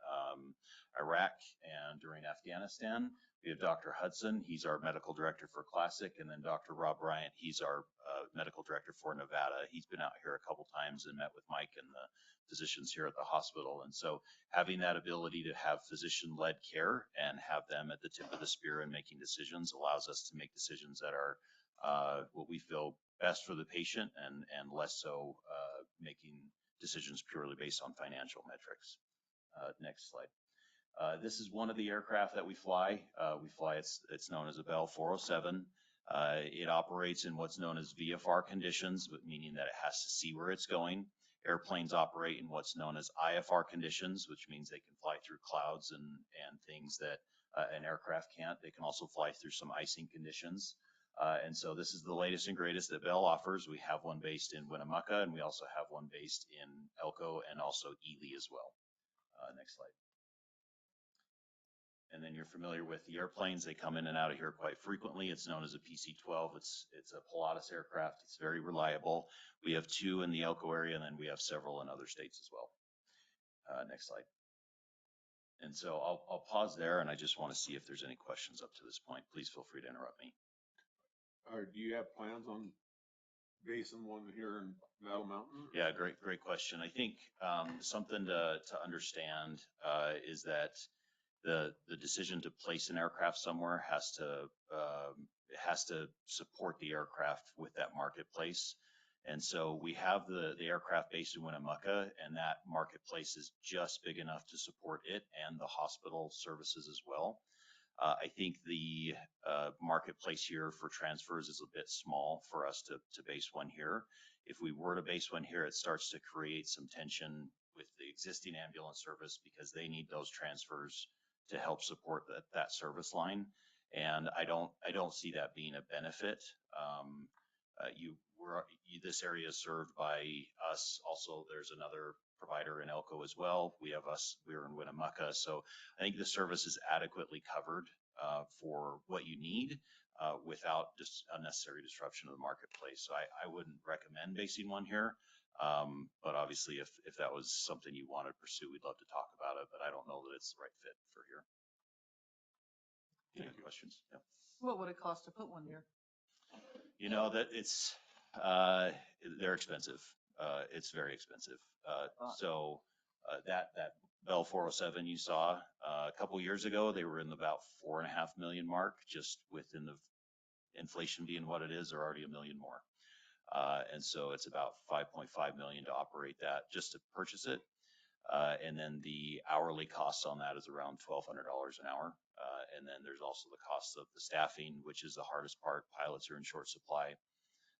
Iraq and during Afghanistan. We have Dr. Hudson. He's our medical director for Classic. And then Dr. Rob Bryant, he's our medical director for Nevada. He's been out here a couple times and met with Mike and the physicians here at the hospital. And so having that ability to have physician-led care and have them at the tip of the spear and making decisions allows us to make decisions that are what we feel best for the patient, and less so making decisions purely based on financial metrics. Next slide. This is one of the aircraft that we fly. It's known as a Bell 407. It operates in what's known as VFR conditions, meaning that it has to see where it's going. Airplanes operate in what's known as IFR conditions, which means they can fly through clouds and things that an aircraft can't. They can also fly through some icing conditions. And so this is the latest and greatest that Bell offers. We have one based in Winnemucca, and we also have one based in Elko and also Ely as well. Next slide. And then you're familiar with the airplanes. They come in and out of here quite frequently. It's known as a PC-12. It's a Pilatus aircraft. It's very reliable. We have 2 in the Elko area, and then we have several in other states as well. Next slide. And so I'll pause there, and I just want to see if there's any questions up to this point. Please feel free to interrupt me. Do you have plans on basing one here in Battle Mountain? Yeah, great question. I think something to understand is that the decision to place an aircraft somewhere has to support the aircraft with that marketplace. And so we have the aircraft based in Winnemucca, and that marketplace is just big enough to support it and the hospital services as well. I think the marketplace here for transfers is a bit small for us to base one here. If we were to base one here, it starts to create some tension with the existing ambulance service because they need those transfers to help support that service line. And I don't see that being a benefit. This area is served by us. Also, there's another provider in Elko as well. We're in Winnemucca. So I think the service is adequately covered for what you need without just unnecessary disruption of the marketplace. So I wouldn't recommend basing one here. But obviously if that was something you wanted to pursue, we'd love to talk about it, but I don't know that it's the right fit for here. Any questions? Yeah. What would it cost to put one here? You know that they're expensive. It's very expensive. So that Bell 407 you saw a couple years ago, they were in about $4.5 million mark, just within the inflation being what it is, they're already $1 million more. And so it's about $5.5 million to operate that, just to purchase it. And then the hourly cost on that is around $1,200 an hour. And then there's also the cost of the staffing, which is the hardest part. Pilots are in short supply.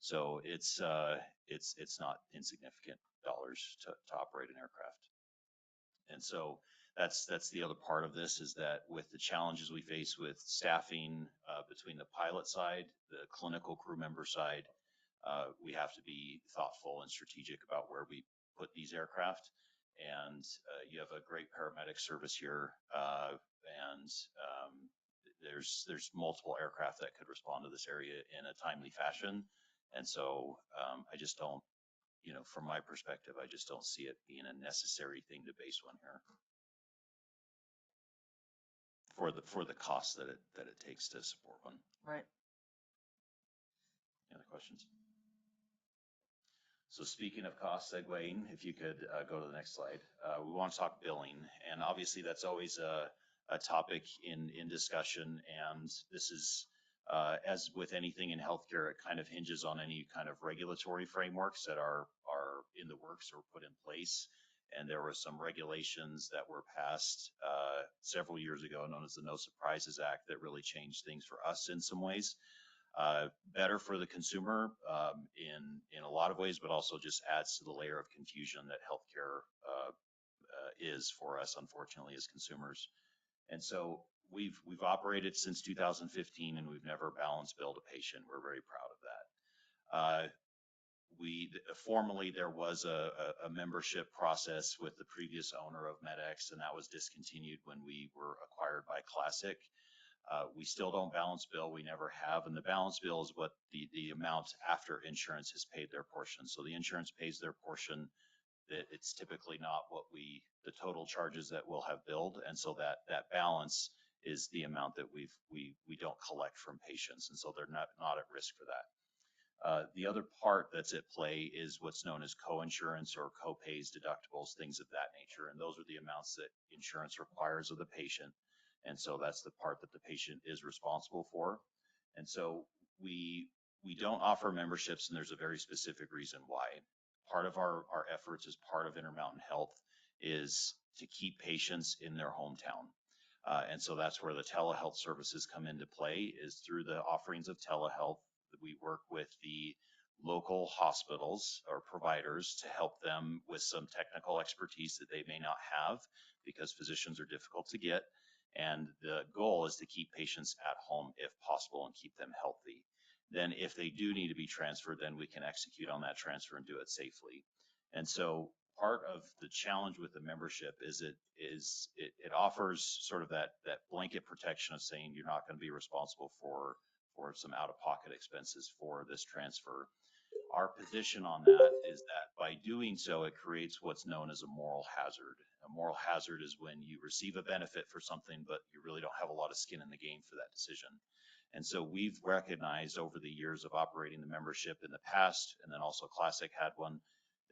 So it's not insignificant dollars to operate an aircraft. And so that's the other part of this, is that with the challenges we face with staffing between the pilot side, the clinical crew member side, we have to be thoughtful and strategic about where we put these aircraft. And you have a great paramedic service here, and there's multiple aircraft that could respond to this area in a timely fashion. And so I just don't, from my perspective, I just don't see it being a necessary thing to base one here for the cost that it takes to support one. Right. Any other questions? So speaking of cost, segueing, if you could go to the next slide. We want to talk billing, and obviously that's always a topic in discussion. And this is, as with anything in healthcare, it kind of hinges on any kind of regulatory frameworks that are in the works or put in place. And there were some regulations that were passed several years ago, known as the No Surprises Act, that really changed things for us in some ways. Better for the consumer in a lot of ways, but also just adds to the layer of confusion that healthcare is for us, unfortunately, as consumers. And so we've operated since 2015, and we've never balance billed a patient. We're very proud of that. Formerly there was a membership process with the previous owner of MedX, and that was discontinued when we were acquired by Classic. We still don't balance bill. We never have. And the balance bill is what the amount after insurance has paid their portion. So the insurance pays their portion. It's typically not the total charges that we'll have billed. And so that balance is the amount that we don't collect from patients. And so they're not at risk for that. The other part that's at play is what's known as co-insurance or co-pays, deductibles, things of that nature. And those are the amounts that insurance requires of the patient. And so that's the part that the patient is responsible for. And so we don't offer memberships, and there's a very specific reason why. Part of our efforts as part of Intermountain Health is to keep patients in their hometown. And so that's where the telehealth services come into play, is through the offerings of telehealth. We work with the local hospitals or providers to help them with some technical expertise that they may not have, because physicians are difficult to get. And the goal is to keep patients at home if possible and keep them healthy. Then if they do need to be transferred, then we can execute on that transfer and do it safely. And so part of the challenge with the membership is it offers sort of that blanket protection of saying you're not going to be responsible for some out-of-pocket expenses for this transfer. Our position on that is that by doing so, it creates what's known as a moral hazard. A moral hazard is when you receive a benefit for something, but you really don't have a lot of skin in the game for that decision. And so we've recognized over the years of operating the membership in the past, and then also Classic had one,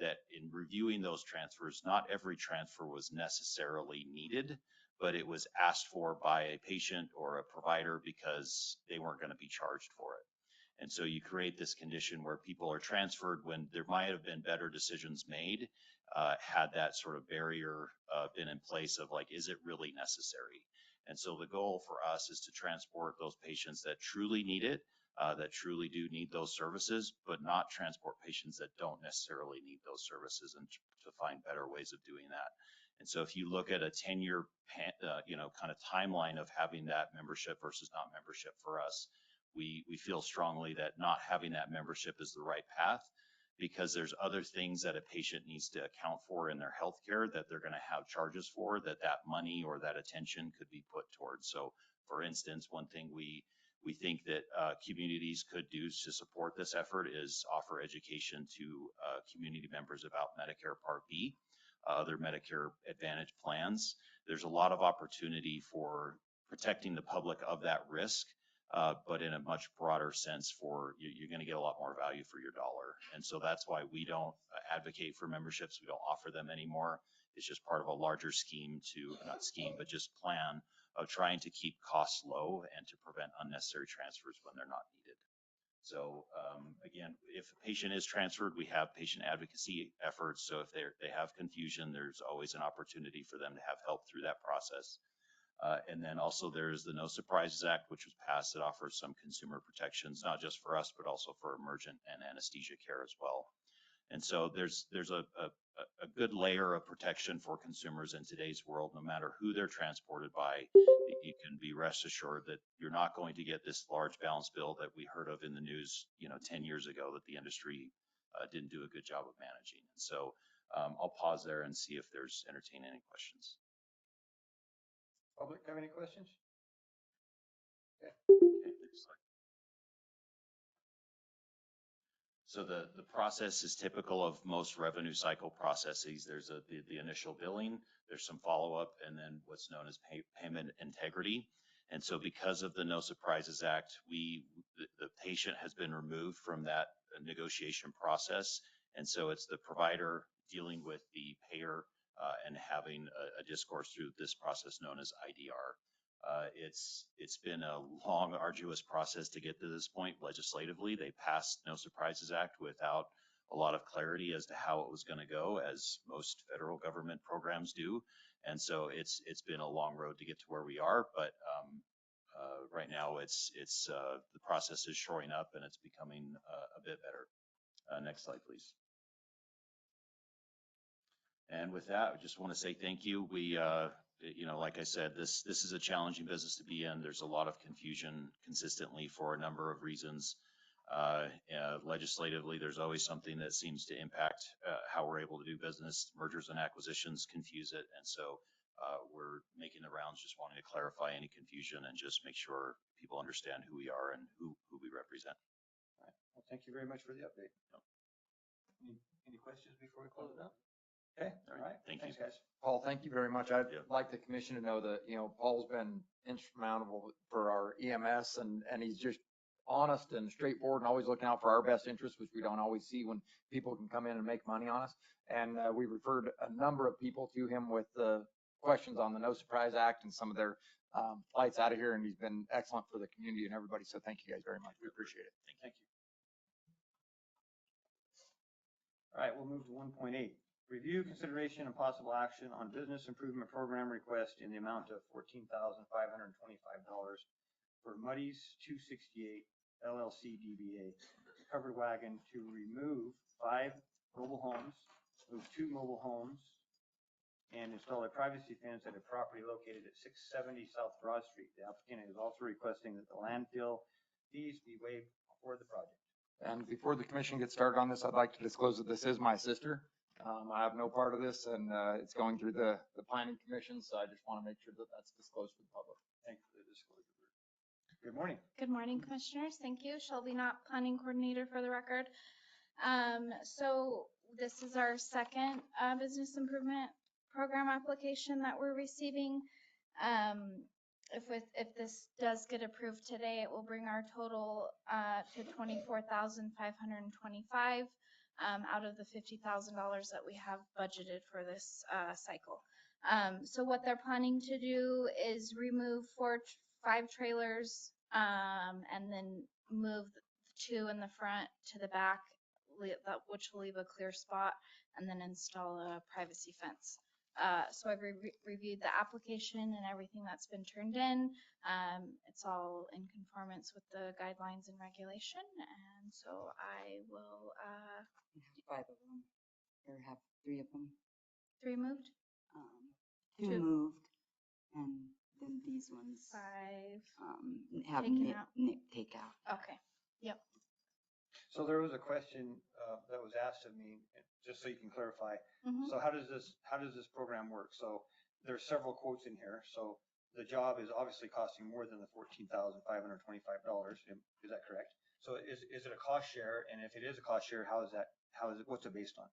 that in reviewing those transfers, not every transfer was necessarily needed, but it was asked for by a patient or a provider because they weren't going to be charged for it. And so you create this condition where people are transferred when there might have been better decisions made, had that sort of barrier been in place of like, is it really necessary? And so the goal for us is to transport those patients that truly need it, that truly do need those services, but not transport patients that don't necessarily need those services, and to find better ways of doing that. And so if you look at a 10-year, kind of timeline of having that membership versus not membership for us, we feel strongly that not having that membership is the right path, because there's other things that a patient needs to account for in their healthcare that they're going to have charges for, that money or that attention could be put towards. So for instance, one thing we think that communities could do to support this effort is offer education to community members about Medicare Part B, other Medicare Advantage plans. There's a lot of opportunity for protecting the public of that risk, but in a much broader sense you're going to get a lot more value for your dollar. And so that's why we don't advocate for memberships. We don't offer them anymore. It's just part of a larger scheme but just plan of trying to keep costs low and to prevent unnecessary transfers when they're not needed. So again, if a patient is transferred, we have patient advocacy efforts. So if they have confusion, there's always an opportunity for them to have help through that process. And then also there's the No Surprises Act, which was passed, that offers some consumer protections, not just for us, but also for emergent and anesthesia care as well. And so there's a good layer of protection for consumers in today's world, no matter who they're transported by. You can be rest assured that you're not going to get this large balance bill that we heard of in the news, 10 years ago, that the industry didn't do a good job of managing. And so I'll pause there and see if there's entertain any questions. Public have any questions? Okay. Next slide. So the process is typical of most revenue cycle processes. There's the initial billing, there's some follow-up, and then what's known as payment integrity. And so because of the No Surprises Act, the patient has been removed from that negotiation process. And so it's the provider dealing with the payer and having a discourse through this process known as IDR. It's been a long, arduous process to get to this point legislatively. They passed No Surprises Act without a lot of clarity as to how it was going to go, as most federal government programs do. And so it's been a long road to get to where we are, but right now the process is shoring up and it's becoming a bit better. Next slide, please. And with that, I just want to say thank you. We, like I said, this is a challenging business to be in. There's a lot of confusion consistently for a number of reasons. Legislatively, there's always something that seems to impact how we're able to do business. Mergers and acquisitions confuse it. And so we're making the rounds, just wanting to clarify any confusion and just make sure people understand who we are and who we represent. All right. Well, thank you very much for the update. Any questions before we close it up? Okay, all right. Thanks, guys. Paul, thank you very much. I'd like the commission to know that, Paul's been instrumental for our EMS, and he's just honest and straightforward and always looking out for our best interests, which we don't always see when people can come in and make money on us. And we referred a number of people to him with questions on the No Surprise Act and some of their flights out of here, and he's been excellent for the community and everybody. So thank you guys very much. We appreciate it. Thank you. All right, we'll move to 1.8. Review, consideration, and possible action on business improvement program request in the amount of $14,525 for Muddy's 268 LLC DBA covered wagon to remove 5 mobile homes, move 2 mobile homes, and install a privacy fence at a property located at 670 South Broad Street. The applicant is also requesting that the landfill fees be waived for the project. And before the commission gets started on this, I'd like to disclose that this is my sister. I have no part of this, and it's going through the planning commission, so I just want to make sure that that's disclosed to the public. Thanks for the disclosure. Good morning. Good morning, commissioners. Thank you. Shelby Knott, planning coordinator for the record. So this is our second business improvement program application that we're receiving. If this does get approved today, it will bring our total to $24,525 out of the $50,000 that we have budgeted for this cycle. So what they're planning to do is remove 5 trailers and then move 2 in the front to the back, which will leave a clear spot, and then install a privacy fence. So I've reviewed the application and everything that's been turned in. It's all in conformance with the guidelines and regulation, and so I will. 5 of them, or have 3 of them. 3 moved? 2 moved, and then these ones. 5. Have taken out? Nick take out. Okay. Yep. So there was a question that was asked of me, just so you can clarify. Mhm. So how does this program work? So there's several quotes in here. So the job is obviously costing more than the $14,525. Is that correct? So is it a cost share? And if it is a cost share, what's it based on?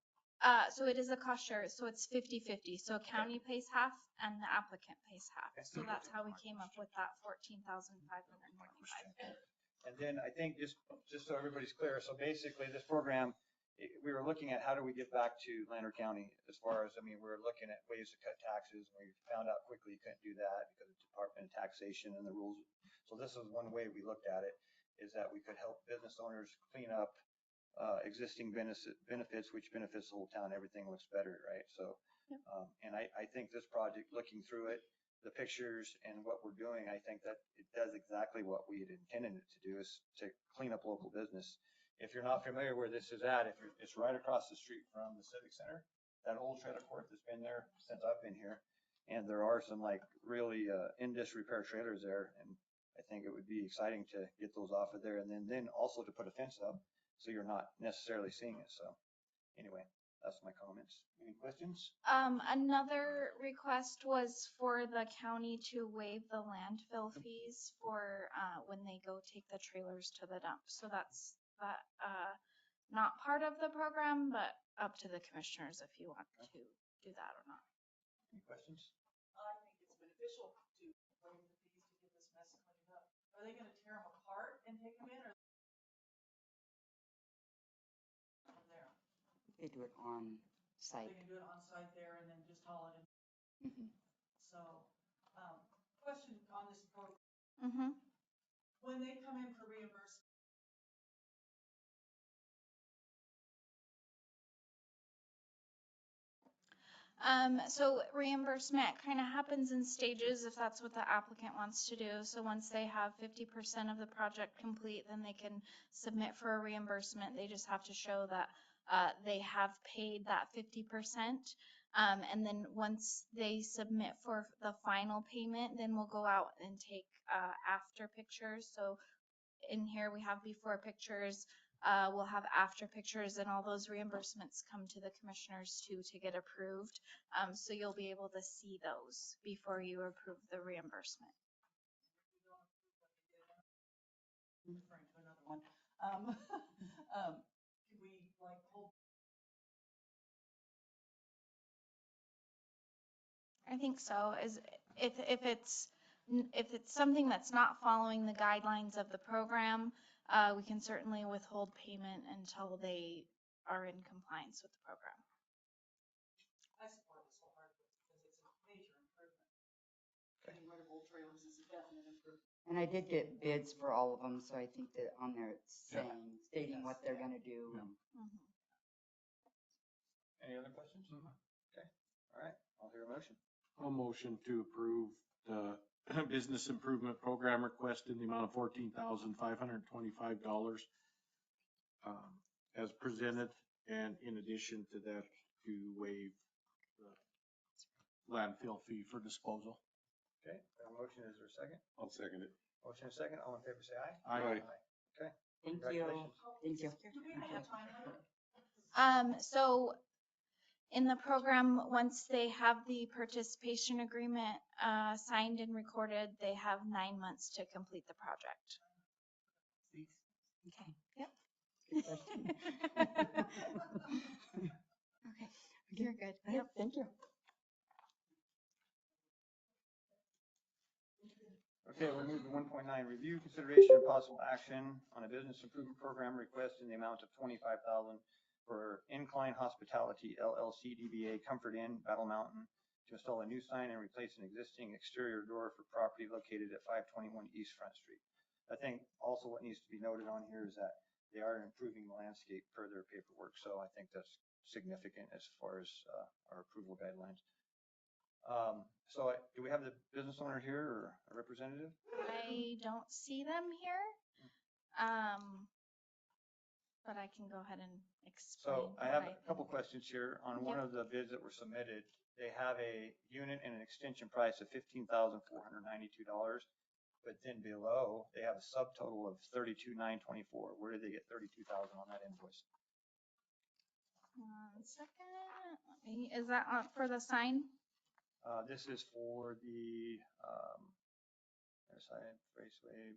So it is a cost share, so it's 50-50. So county pays half and the applicant pays half. So that's how we came up with that $14,525. And then I think just so everybody's clear, so basically this program, we were looking at how do we get back to Lander County as far as, we were looking at ways to cut taxes. We found out quickly you couldn't do that because of Department of Taxation and the rules. So this is one way we looked at it, is that we could help business owners clean up existing benefits, which benefits the whole town. Everything looks better, right? So, and I think this project, looking through it, the pictures and what we're doing, I think that it does exactly what we had intended it to do, is to clean up local business. If you're not familiar where this is at, it's right across the street from the Civic Center, that old trailer court that's been there since I've been here. And there are some really in disrepair trailers there. And I think it would be exciting to get those off of there, and then also to put a fence up so you're not necessarily seeing it. So anyway, that's my comments. Any questions? Another request was for the county to waive the landfill fees for when they go take the trailers to the dump. So that's not part of the program, but up to the commissioners if you want to do that or not. Any questions? I think it's beneficial to waive the fees to get this mess cleaned up. Are they gonna tear them apart and take them in, or? From there. They do it on site. They can do it on site there and then just haul it in. So, question on this program. Mm-hmm. When they come in for reimbursement, So reimbursement kind of happens in stages if that's what the applicant wants to do. So once they have 50% of the project complete, then they can submit for a reimbursement. They just have to show that they have paid that 50%. And then once they submit for the final payment, then we'll go out and take after pictures. So in here we have before pictures. We'll have after pictures, and all those reimbursements come to the commissioners too to get approved. So you'll be able to see those before you approve the reimbursement. referring to another one, can we hold? I think so. If it's something that's not following the guidelines of the program, we can certainly withhold payment until they are in compliance with the program. I support this wholeheartedly because it's a major improvement. Getting rid of old trailers is a definite improvement. And I did get bids for all of them, so I think that on there it's stating what they're gonna do. Any other other questions? Okay, all right, I'll hear a motion. A motion to approve the business improvement program request in the amount of $14,525 as presented, and in addition to that, to waive the landfill fee for disposal. Okay, we have a motion, is there a second? I'll second it. Motion and a second, all in favor say aye. Aye. Okay, Thank you. congratulations. Thank you. So in the program, once they have the participation agreement, signed and recorded, they have 9 months to complete the project. Okay. Yep. Good question. Okay, you're good. Yep, thank you. Okay, we'll move to 1.9, review, consideration, and possible action on a business improvement program request in the amount of $25,000 for Incline Hospitality LLC DBA Comfort Inn, Battle Mountain, to install a new sign and replace an existing exterior door for property located at 521 East Front Street. I think also what needs to be noted on here is that they are improving the landscape per their paperwork, so I think that's significant as far as our approval guidelines. So do we have the business owner here or a representative? I don't see them here. But I can go ahead and explain. So I have a couple questions here. On one of the bids that were submitted, they have a unit and an extension price of $15,492. But then below, they have a subtotal of $32,924. Where did they get $32,000 on that invoice? 1 second. Is that for the sign? This is for the side raceway.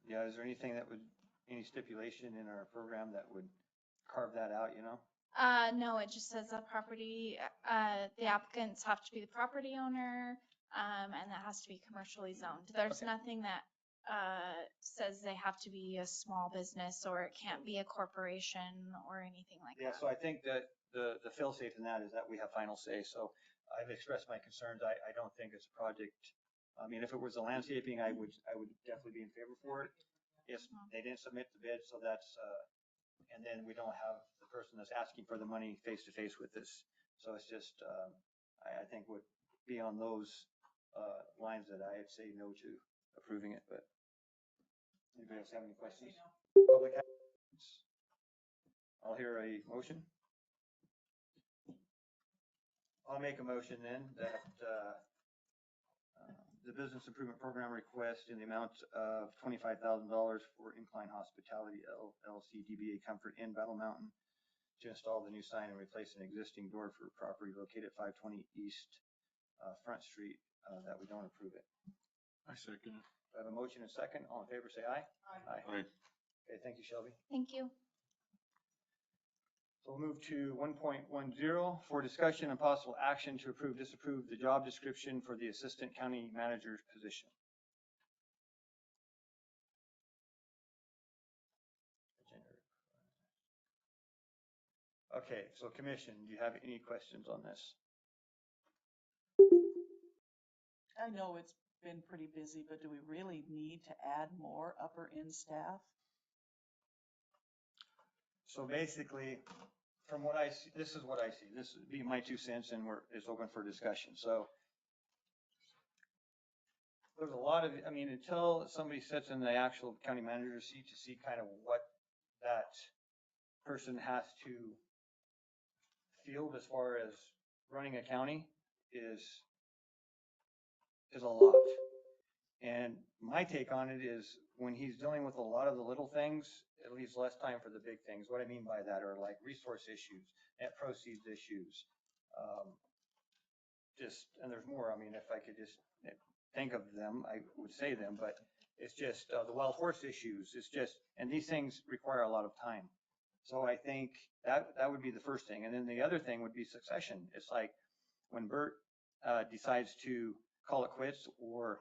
Yeah, is there anything that would, any stipulation in our program that would carve that out, you know? No, it just says the property, the applicants have to be the property owner, and that has to be commercially zoned. There's nothing that says they have to be a small business or it can't be a corporation or anything like Yeah, that. so I think that the fail-safe in that is that we have final say. So I've expressed my concerns. I don't think it's a project. I mean, if it was the landscaping, I would definitely be in favor for it. If they didn't submit the bid, so that's, and then we don't have the person that's asking for the money face to face with this. So it's just, I think would be on those lines that I'd say no to approving it, but. Anybody else have any I say questions? no. Public comments? I'll hear a motion. I'll make a motion then that the business improvement program request in the amount of $25,000 for Incline Hospitality LLC DBA Comfort Inn Battle Mountain to install the new sign and replace an existing door for property located at 520 East Front Street, that we don't approve it. I second it. I have a motion and a second. All in favor, say aye. Aye. Okay, thank you, Shelby. Thank you. So we'll move to 1.10 for discussion and possible action to approve, disapprove the job description for the assistant county manager's position. Okay, so commission, do you have any questions on this? I know it's been pretty busy, but do we really need to add more upper end staff? So basically, from what I see, this is what I see. This would be my 2 cents, and it's open for discussion. So there's a lot of, I mean, until somebody sits in the actual county manager's seat to see kind of what that person has to field as far as running a county is a lot. And my take on it is when he's dealing with a lot of the little things, it leaves less time for the big things. What I mean by that are like resource issues, net proceeds issues. And there's more. I mean, if I could just think of them, I would say them, but it's just the wild horse issues. It's just, and these things require a lot of time. So I think that would be the first thing. And then the other thing would be succession. It's like when Bert decides to call it quits or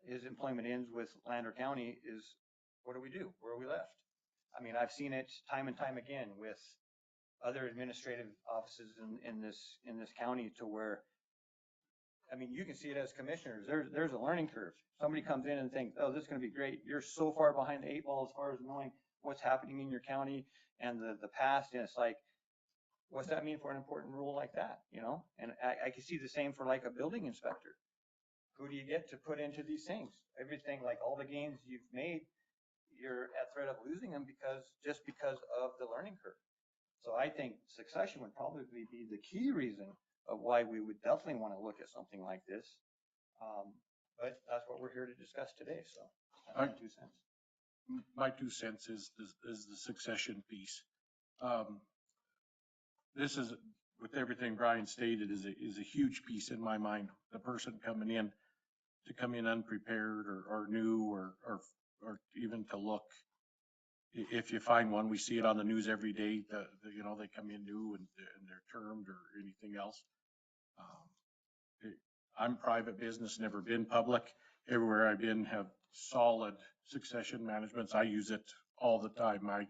his employment ends with Lander County, is what do we do? Where are we left? I mean, I've seen it time and time again with other administrative offices in this county to where, I mean, you can see it as commissioners. There's a learning curve. Somebody comes in and thinks, oh, this is going to be great. You're so far behind the 8 ball as far as knowing what's happening in your county and the past. And it's like, what's that mean for an important rule like that? You know, and I can see the same for like a building inspector. Who do you get to put into these things? Everything, like all the gains you've made, you're at threat of losing them just because of the learning curve. So I think succession would probably be the key reason of why we would definitely want to look at something like this. But that's what we're here to discuss today. So that's my 2 cents. My 2 cents is the succession piece. This is, with everything Brian stated, is a huge piece in my mind. The person coming in to come in unprepared or new or even to look. If you find one, we see it on the news every day. You know, they come in new and they're termed or anything else. I'm private business, never been public. Everywhere I've been have solid succession managements. I use it all the time. I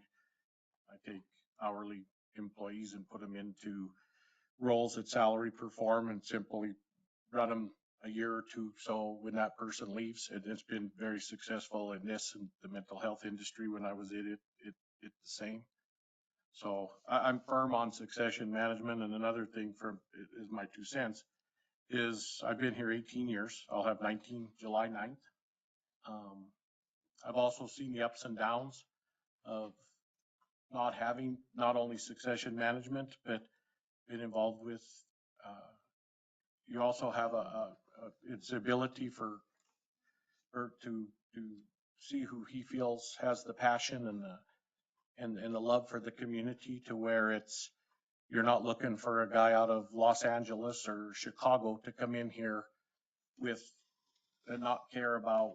take hourly employees and put them into roles that salary perform and simply run them a year or two. So when that person leaves, it's been very successful in this and the mental health industry. When I was in it the same. So I'm firm on succession management. And another thing is my 2 cents is I've been here 18 years. I'll have 19 July 9th. I've also seen the ups and downs of not having not only succession management, but been involved with, you also have its ability for to see who he feels has the passion and the love for the community, to where you're not looking for a guy out of Los Angeles or Chicago to come in here and not care about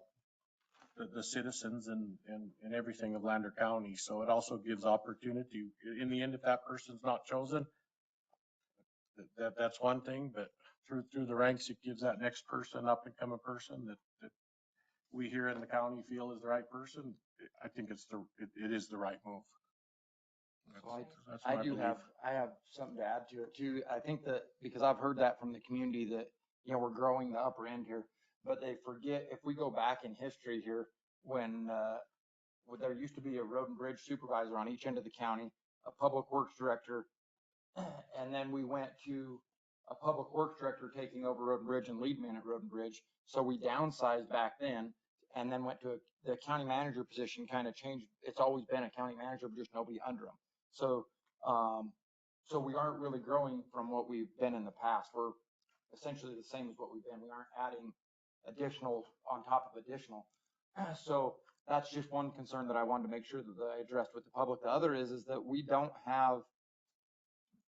the citizens and everything of Lander County. So it also gives opportunity. In the end, if that person's not chosen, that's one thing, but through the ranks, it gives that next person, up and coming person that we here in the county feel is the right person. I think it is the right move. I have something to add to it too. I think that because I've heard that from the community that, you know, we're growing the upper end here, but they forget, if we go back in history here, when there used to be a road and bridge supervisor on each end of the county, a public works director, and then we went to a public works director taking over road and bridge and lead man at road and bridge. So we downsized back then, and then went to the county manager position, kind of changed. It's always been a county manager, but just nobody under him. So, so we aren't really growing from what we've been in the past. We're essentially the same as what we've been. We aren't adding additional on top of additional. So that's just one concern that I wanted to make sure that I addressed with the public. The other is that we don't have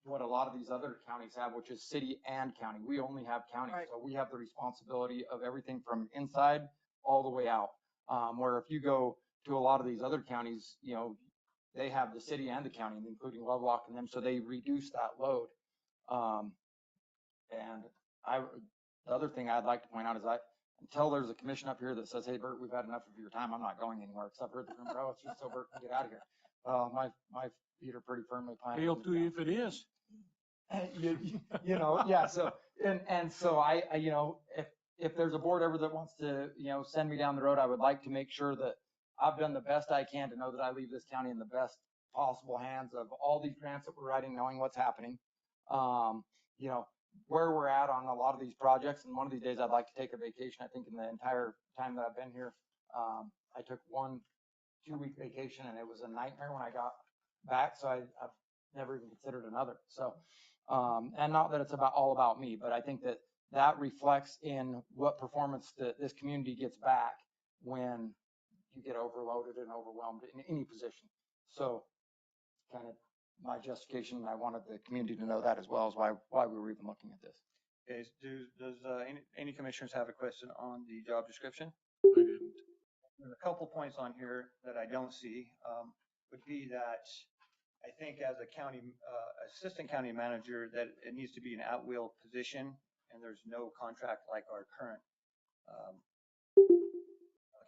what a lot of these other counties have, which is city and county. We only have county. Right. So we have the responsibility of everything from inside all the way out. Where if you go to a lot of these other counties, you know, they have the city and the county, including Lovelock and them, so they reduce that load. And the other thing I'd like to point out is until there's a commission up here that says, hey, Bert, we've had enough of your time, I'm not going anywhere except for the room, bro. It's just so Bert can get out of here. My feet are pretty firmly planted. Hail to you if it is. You know, yeah. So, and so I, you know, if there's a board ever that wants to, you know, send me down the road, I would like to make sure that I've done the best I can to know that I leave this county in the best possible hands of all these grants that we're writing, knowing what's happening. You know, where we're at on a lot of these projects. And one of these days I'd like to take a vacation. I think in the entire time that I've been here, I took 1 2-week vacation and it was a nightmare when I got back. So I've never even considered another. So, and not that it's all about me, but I think that reflects in what performance that this community gets back when you get overloaded and overwhelmed in any position. So kind of my justification, and I wanted the community to know that as well, is why we were even looking at this. Okay, does any commissioners have a question on the job description? I didn't. There's a couple points on here that I don't see, would be that I think as a county, assistant county manager, that it needs to be an at-will position, and there's no contract like our current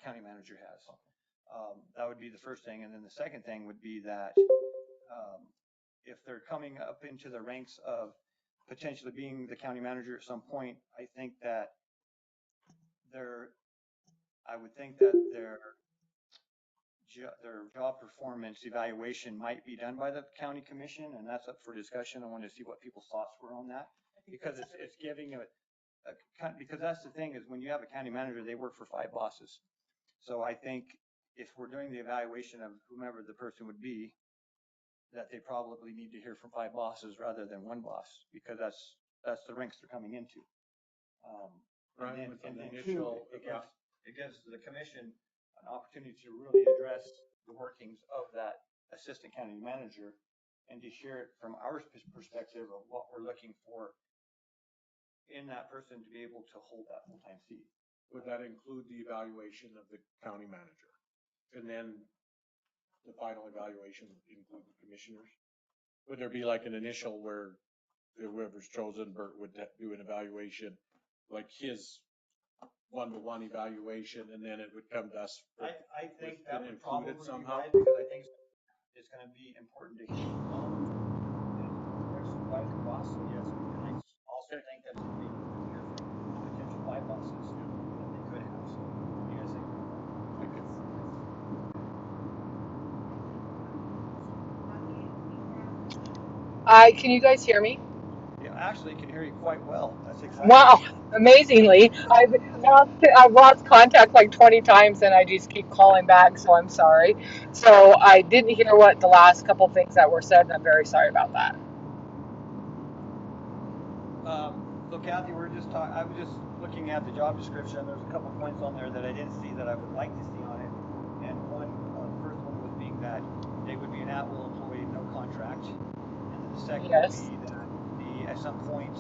county manager has. That would be the first thing. And then the second thing would be that if they're coming up into the ranks of potentially being the county manager at some point, I think that I would think that their job performance evaluation might be done by the county commission, and that's up for discussion. I wanted to see what people's thoughts were on that, because it's giving because that's the thing is when you have a county manager, they work for 5 bosses. So I think if we're doing the evaluation of whomever the person would be, that they probably need to hear from 5 bosses rather than 1 boss, because that's the ranks they're coming into. Right, And with then an two, initial, it gives the commission an opportunity to really address the workings of that assistant county manager and to share it from our perspective of what we're looking for in that person to be able to hold that full-time seat. Would that include the evaluation of the county manager? And then the final evaluation would include the commissioners? Would there be like an initial where whoever's chosen, Bert would do an evaluation, like his one-to-one evaluation, and then it would come to us? I think that would include probably it be somehow? right, because I think it's going to be important to hear from their supervisor boss. So yes, and I also think that it's going to be important to hear from potential 5 bosses that they could have. So what do you guys think? Can you guys hear me? Yeah, actually, can hear you quite well. That's exciting. Wow, amazingly. I've lost contact like 20 times and I just keep calling back, so I'm sorry. So I didn't hear what the last couple things that were said, and I'm very sorry about that. So Kathy, I was just looking at the job description. There's a couple points on there that I didn't see that I would like to see on it. And the first one was being that they would be an at-will employee, no contract. And then the second would be that at some point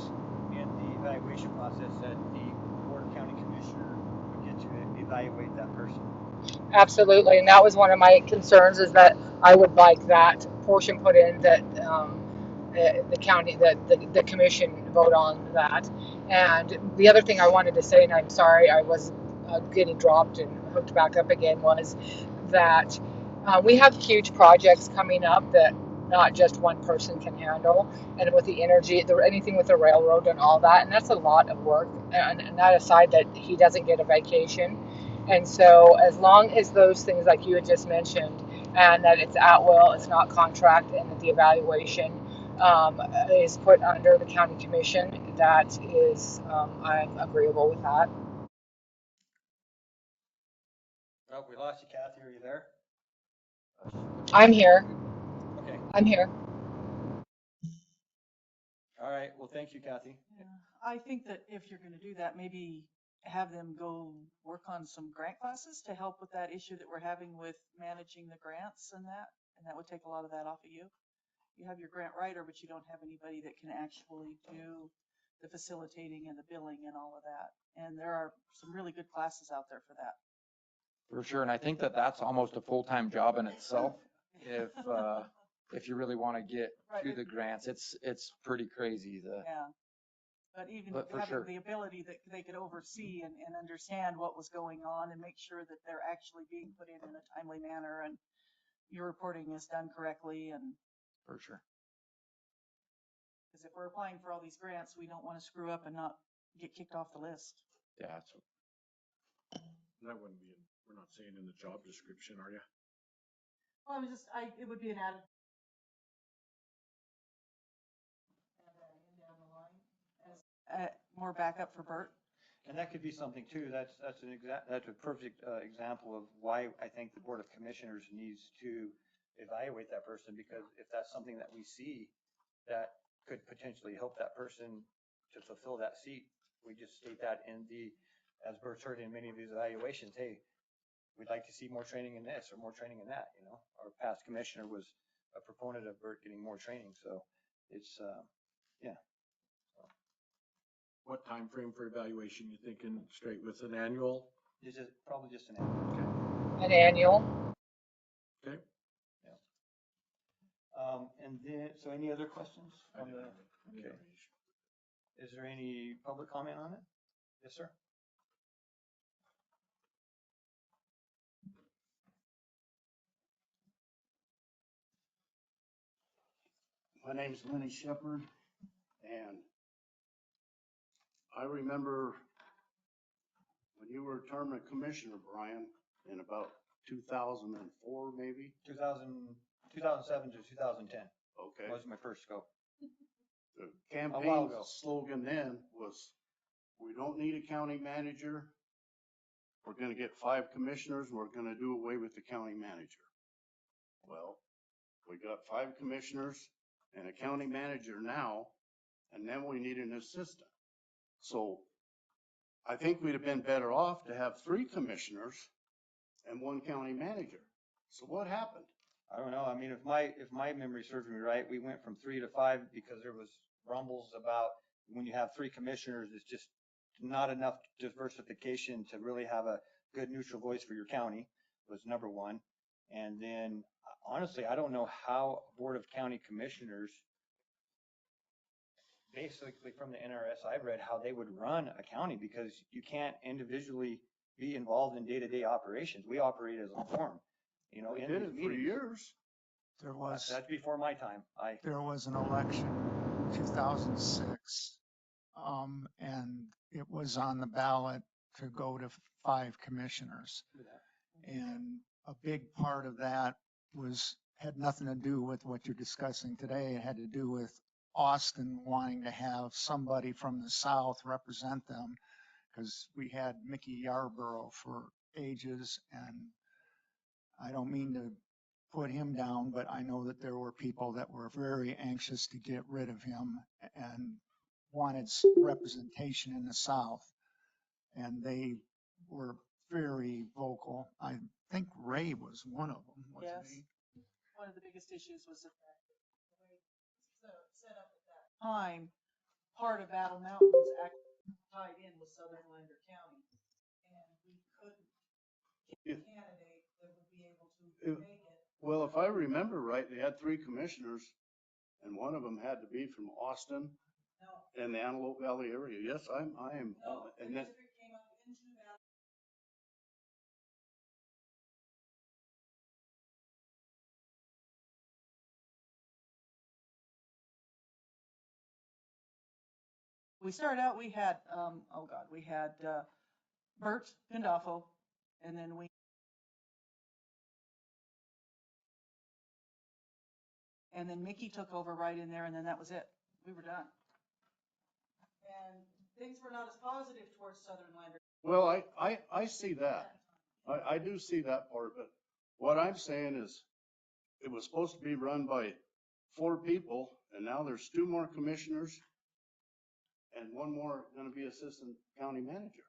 in the evaluation process that the Board of County Commissioner would get to evaluate that person. Absolutely, and that was one of my concerns, is that I would like that portion put in, that the county, the commission vote on that. And the other thing I wanted to say, and I'm sorry I was getting dropped and hooked back up again, was that we have huge projects coming up that not just one person can handle, and with the energy, anything with the railroad and all that, and that's a lot of work. And that aside, that he doesn't get a vacation. And so as long as those things like you had just mentioned, and that it's at will, it's not contract, and that the evaluation is put under the county commission, that is, I'm agreeable with that. Oh, we lost you, Kathy. Are you there? I'm here. Okay. I'm here. All right. Well, thank you, Kathy. Yeah. I think that if you're gonna do that, maybe have them go work on some grant classes to help with that issue that we're having with managing the grants and that would take a lot of that off of you. You have your grant writer, but you don't have anybody that can actually do the facilitating and the billing and all of that. And there are some really good classes out there for that. For sure, and I think that that's almost a full-time job in itself. If you really want to get to the grants, it's pretty crazy. Yeah. But even But for having sure. the ability that they could oversee and understand what was going on and make sure that they're actually being put in a timely manner and your reporting is done correctly. And For sure. because if we're applying for all these grants, we don't want to screw up and not get kicked off the list. Yeah. That wouldn't be, we're not saying in the job description, are you? Well, it would be an added. More backup for Bert. And that could be something too. That's a perfect example of why I think the Board of Commissioners needs to evaluate that person, because if that's something that we see that could potentially help that person to fulfill that seat, we just state that in as Bert's heard in many of these evaluations, hey, we'd like to see more training in this or more training in that. You know, our past commissioner was a proponent of Bert getting more training, so it's yeah. What time frame for evaluation you thinking? Straight with an annual? It's probably just an annual. An annual. Okay. Yeah. And then, so any other questions on the? Okay. Is there any public comment on it? Yes, sir. My name's Lenny Shepard, and I remember when you were term commissioner, Brian, in about 2004, maybe? 2007 to 2010. Okay. Was my first scope. The A while campaign ago. slogan then was, we don't need a county manager. We're gonna get 5 commissioners, and we're gonna do away with the county manager. Well, we got 5 commissioners and a county manager now, and then we need an assistant. So I think we'd have been better off to have 3 commissioners and 1 county manager. So what happened? I don't know. I mean, if my memory serves me right, we went from 3 to 5 because there was rumbles about when you have 3 commissioners, it's just not enough diversification to really have a good neutral voice for your county, was number one. And then honestly, I don't know how Board of County Commissioners, basically from the NRS I've read, how they would run a county, because you can't individually be involved in day-to-day operations. We operate as a form, you know, in did these it for meetings. years. That's before my time. There was an election in 2006, and it was on the ballot to go to 5 commissioners. And a big part of that had nothing to do with what you're discussing today. It had to do with Austin wanting to have somebody from the South represent them, because we had Mickey Yarborough for ages, and I don't mean to put him down, but I know that there were people that were very anxious to get rid of him and wanted representation in the South. And they were very vocal. I think Ray was one of them, wasn't he? One of the biggest issues was the fact that the way it was set up at that time, part of Battle Mountain was actually tied in with Southern Lander County. And we couldn't get a candidate that would be able to make it. Well, if I remember right, they had 3 commissioners, and one of them had to be from Austin and the Antelope Valley area. Yes, I am. And then, we started out, we had, we had Bert Gandolfo, and then Mickey took over right in there, and then that was it. We were done. And things were not as positive towards Southern Lander. well, I see that. I do see that part, but what I'm saying is it was supposed to be run by 4 people and now there's 2 more commissioners and 1 more gonna be assistant county manager.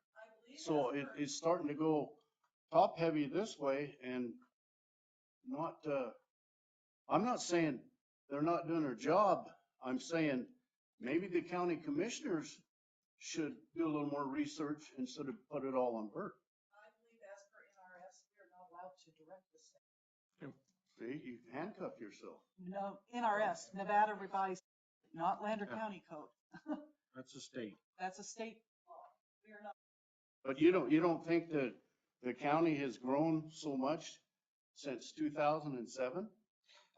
So it's starting to go top heavy this way and not, I'm not saying they're not doing their job. I'm saying maybe the county commissioners should do a little more research instead of put it all on Bert. I believe as per NRS, we are not allowed to direct the state. See, you handcuff yourself. No, NRS, Nevada Revised, not Lander County Code. That's a state. That's a state law. We are not. But you don't think that the county has grown so much since 2007?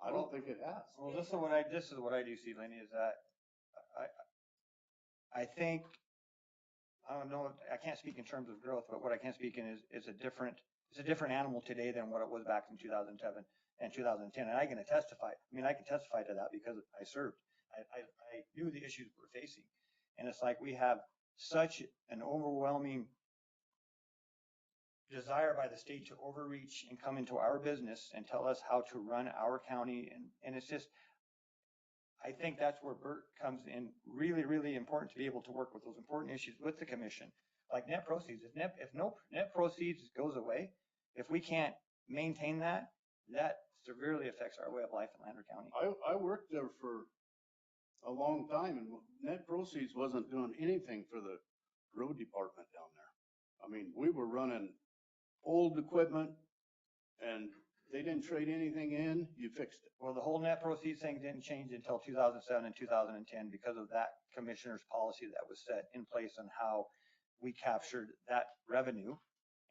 I don't think it has. Well, this is what I do see, Lenny, is that I think, I don't know, I can't speak in terms of growth, but what I can speak in is it's a different animal today than what it was back in 2007 and 2010. And I can testify to that because I served. I knew the issues we're facing. And it's like we have such an overwhelming desire by the state to overreach and come into our business and tell us how to run our county. And it's just, I think that's where Bert comes in really, really important to be able to work with those important issues with the commission. Like net proceeds, if no net proceeds goes away, if we can't maintain that, that severely affects our way of life in Lander County. I worked there for a long time and net proceeds wasn't doing anything for the road department down there. I mean, we were running old equipment and they didn't trade anything in, you fixed it. Well, the whole net proceeds thing didn't change until 2007 and 2010 because of that commissioner's policy that was set in place on how we captured that revenue.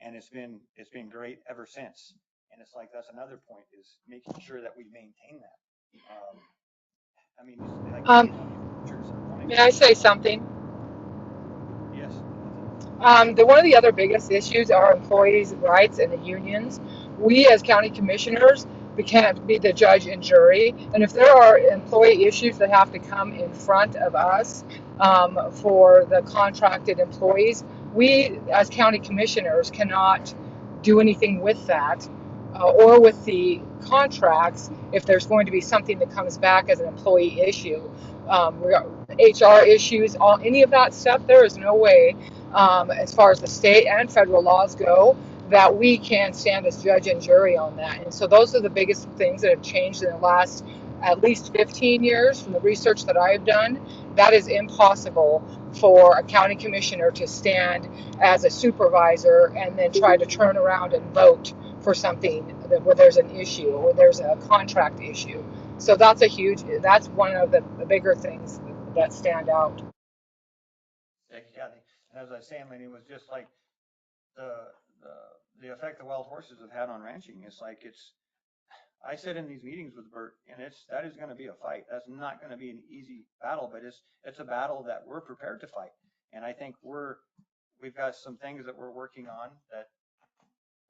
And it's been great ever since. And it's like, that's another point, is making sure that we maintain that. May I say something? Yes. One of the other biggest issues are employees' rights and the unions. We as county commissioners, we can't be the judge and jury. And if there are employee issues that have to come in front of us for the contracted employees, we as county commissioners cannot do anything with that or with the contracts if there's going to be something that comes back as an employee issue. HR issues, any of that stuff, there is no way, as far as the state and federal laws go, that we can stand as judge and jury on that. And so those are the biggest things that have changed in the last at least 15 years from the research that I've done. That is impossible for a county commissioner to stand as a supervisor and then try to turn around and vote for something where there's an issue or there's a contract issue. So that's that's one of the bigger things that stand out. Thank you, Kathy. And as I was saying, Lenny, it was just like the effect the wild horses have had on ranching. It's like I sit in these meetings with Bert, and that is going to be a fight. That's not going to be an easy battle, but it's a battle that we're prepared to fight. And I think we've got some things that we're working on that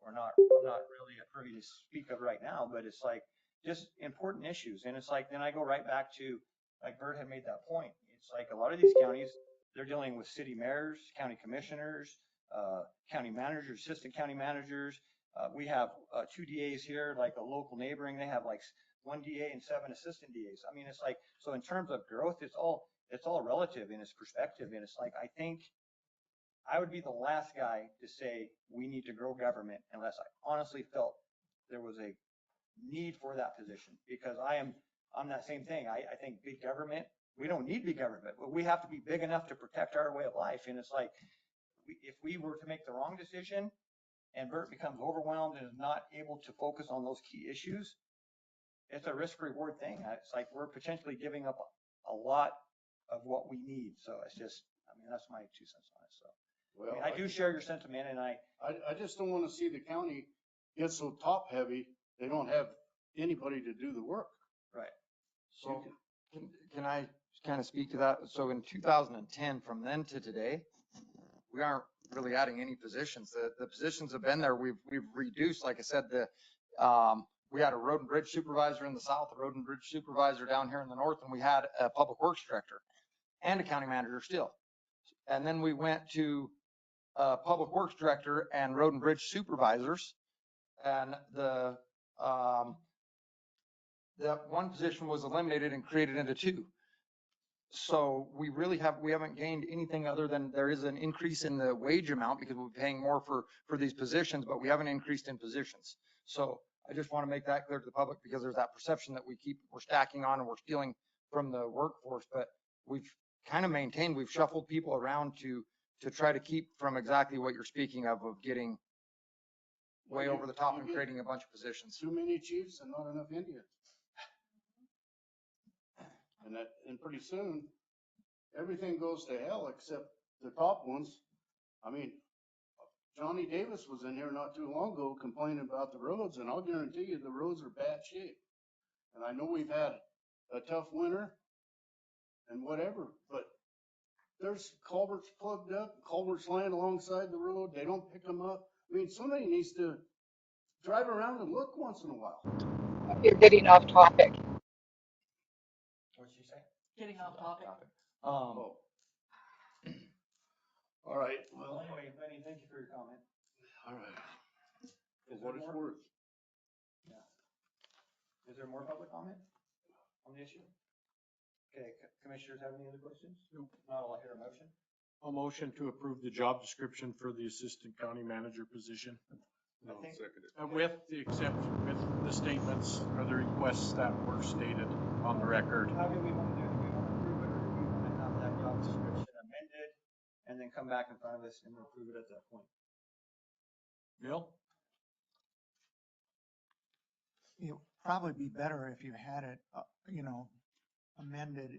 I'm not really privy to speak of right now, but it's like just important issues. And it's like, then I go right back to, like Bert had made that point. It's like a lot of these counties, they're dealing with city mayors, county commissioners, county managers, assistant county managers. We have 2 DAs here, like a local neighboring, they have like 1 DA and 7 assistant DAs. I mean, it's like, so in terms of growth, it's all relative in its perspective. And it's like, I think I would be the last guy to say we need to grow government unless I honestly felt there was a need for that position, because I'm that same thing. I think big government, we don't need big government, but we have to be big enough to protect our way of life. And it's like, if we were to make the wrong decision and Bert becomes overwhelmed and is not able to focus on those key issues, it's a risk reward thing. It's like we're potentially giving up a lot of what we need. So it's just, I mean, that's my 2 cents on it. So well, I do share your sentiment, and I just don't want to see the county get so top heavy they don't have anybody to do the work. Right. So can I kind of speak to that? So in 2010, from then to today, we aren't really adding any positions. The positions have been there. We've reduced, like I said, we had a road and bridge supervisor in the south, a road and bridge supervisor down here in the north, and we had a public works director and a county manager still. And then we went to public works director and road and bridge supervisors. And that one position was eliminated and created into two. So we haven't gained anything other than there is an increase in the wage amount because we're paying more for these positions, but we haven't increased in positions. So I just want to make that clear to the public because there's that perception that we're stacking on and we're stealing from the workforce, but we've kind of maintained, we've shuffled people around to try to keep from exactly what you're speaking of getting way over the top and creating a bunch of positions. Too many chiefs and not enough Indians. And pretty soon, everything goes to hell except the top ones. I mean, Johnny Davis was in here not too long ago complaining about the roads, and I'll guarantee you the roads are bad shape. And I know we've had a tough winter and whatever, but there's culverts plugged up, culverts laying alongside the road. They don't pick them up. I mean, somebody needs to drive around and look once in a while. You're getting off topic. What'd she say? Getting off topic. All right, well, Anyway, Lenny, thank you for your comment. all right. Is For what there it's more? worth. Yeah. Is there more public comment on the issue? Okay, commissioners have any other questions? Nope. Not, I'll hear a motion. A motion to approve the job description for the assistant county manager position. I No, think- second it. With the exception, with the statements or the requests that were stated on the record. How do we want to do it? Do we want to approve it, or do we want to have that job description amended and then come back in front of us and approve it at that point? Bill? It'd probably be better if you had it, amended,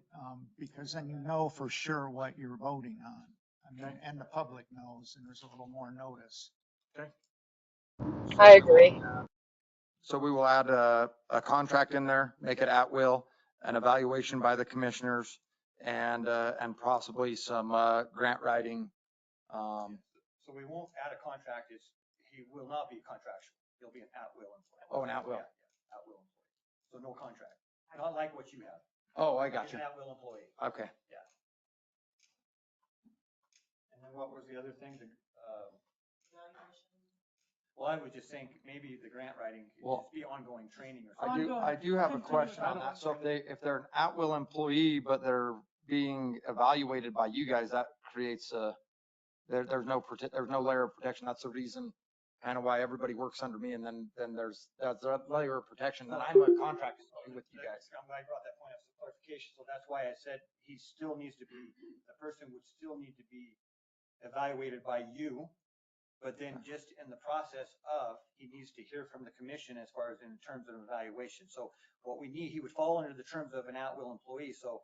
because then you know for sure what you're voting on. I mean, and the public knows, and there's a little more notice. Okay. I agree. So we will add a contract in there, make it at will, an evaluation by the commissioners, and possibly some grant writing. So we won't add a contract, he will not be contractual, he'll be an at-will employee. Oh, an at-will. Yeah, at-will employee, so no contract, not like what you have. Oh, I He's got you. an at-will employee, Okay. yeah. And then what was the other thing, well, I was just saying, maybe the grant writing could Well, just be ongoing training or something. I do have a question on that. So if they're an at-will employee, but they're being evaluated by you guys, that creates there's no layer of protection. That's the reason kind of why everybody works under me. And then that's a layer of protection that I'm a contract with you guys. I'm glad you brought that point up, some clarification, so that's why I said he still needs to be, the person would still need to be evaluated by you. But then just in the process of, he needs to hear from the commission as far as in terms of evaluation. So what we need, he would fall under the terms of an at-will employee. So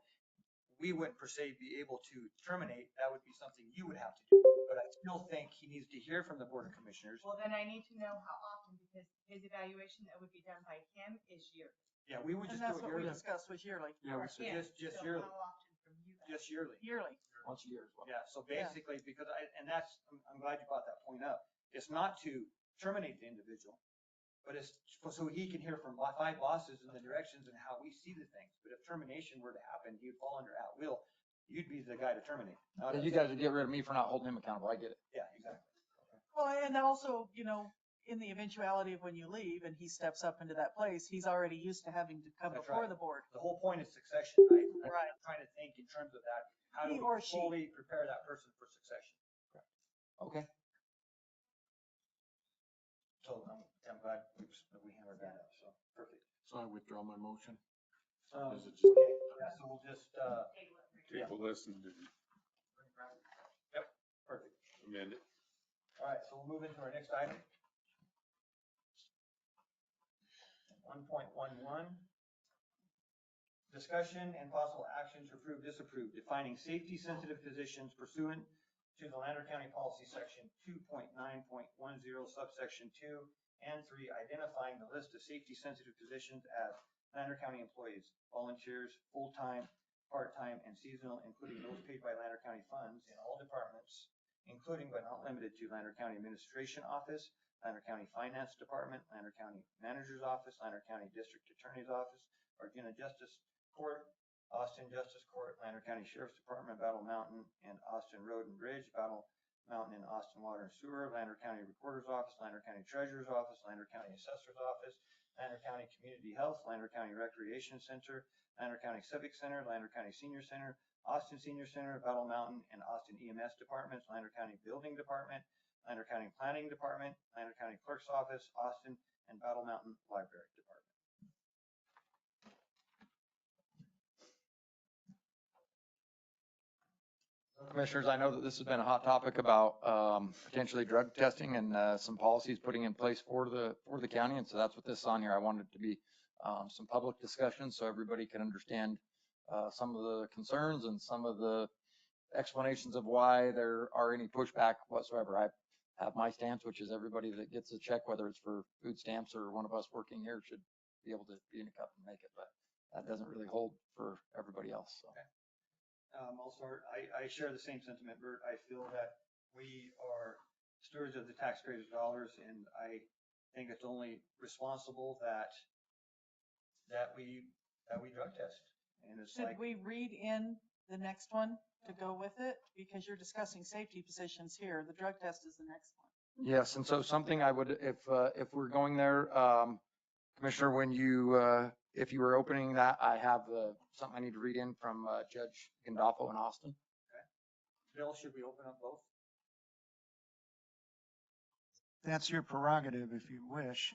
we wouldn't per se be able to terminate. That would be something you would have to do. But I still think he needs to hear from the Board of Commissioners. Well, then I need to know how often, because his evaluation that would be done by him is yearly. Yeah, we would And just do that's it what we yearly. discussed was yearly. Yeah, we So said, just So yearly, how often from you guys? just yearly. Yearly. Once a year as well. Yeah, so basically, because I'm glad you brought that point up. It's not to terminate the individual, but it's so he can hear from 5 bosses in the directions and how we see the things. But if termination were to happen, he'd fall under at will. You'd be the guy to terminate. not You us. guys would get rid of me for not holding him accountable. I get it. Yeah, exactly. Well, and also, in the eventuality of when you leave and he steps up into that place, he's already used to having to come That's before right. the board. The whole point is succession, right? Right. I'm trying to think in terms of that. How do He we or she. fully prepare that person for succession? Okay. So I'm glad we hammered that out. So perfect. so I withdraw my motion. Is it just- Okay, yeah, so we'll just, Table this and yep, perfect. amend it. All right, so we'll move into our next item. 1.11. Discussion and possible action to approve, disapprove, defining safety-sensitive positions pursuant to the Lander County Policy Section 2.9.10 subsection 2 and 3, identifying the list of safety-sensitive positions as Lander County employees, volunteers, full-time, part-time, and seasonal, including those paid by Lander County funds in all departments, including but not limited to Lander County Administration Office, Lander County Finance Department, Lander County Manager's Office, Lander County District Attorney's Office, Argena Justice Court, Austin Justice Court, Lander County Sheriff's Department, Battle Mountain, and Austin Road and Bridge, Battle Mountain and Austin Water and Sewer, Lander County Recorder's Office, Lander County Treasurer's Office, Lander County Assessor's Office, Lander County Community Health, Lander County Recreation Center, Lander County Civic Center, Lander County Senior Center, Austin Senior Center, Battle Mountain and Austin EMS Departments, Lander County Building Department, Lander County Planning Department, Lander County Clerk's Office, Austin, and Battle Mountain Library Department. Commissioners, I know that this has been a hot topic about potentially drug testing and some policies putting in place for the county. And so that's what this is on here. I wanted it to be some public discussion so everybody can understand some of the concerns and some of the explanations of why there are any pushback whatsoever. I have my stance, which is everybody that gets a check, whether it's for food stamps or one of us working here, should be able to be in a cup and make it. But that doesn't really hold for everybody else. So. Okay. I'll start. I share the same sentiment, Bert. I feel that we are stewards of the taxpayers' dollars, and I think it's only responsible that we drug test. And it's Should like, we read in the next one to go with it? Because you're discussing safety positions here. The drug test is the next one. Yes, and so something I would, if we're going there, Commissioner, when you, if you were opening that, I have something I need to read in from Judge Gandolfo in Austin. okay. Bill, should we open up both? That's your prerogative if you wish.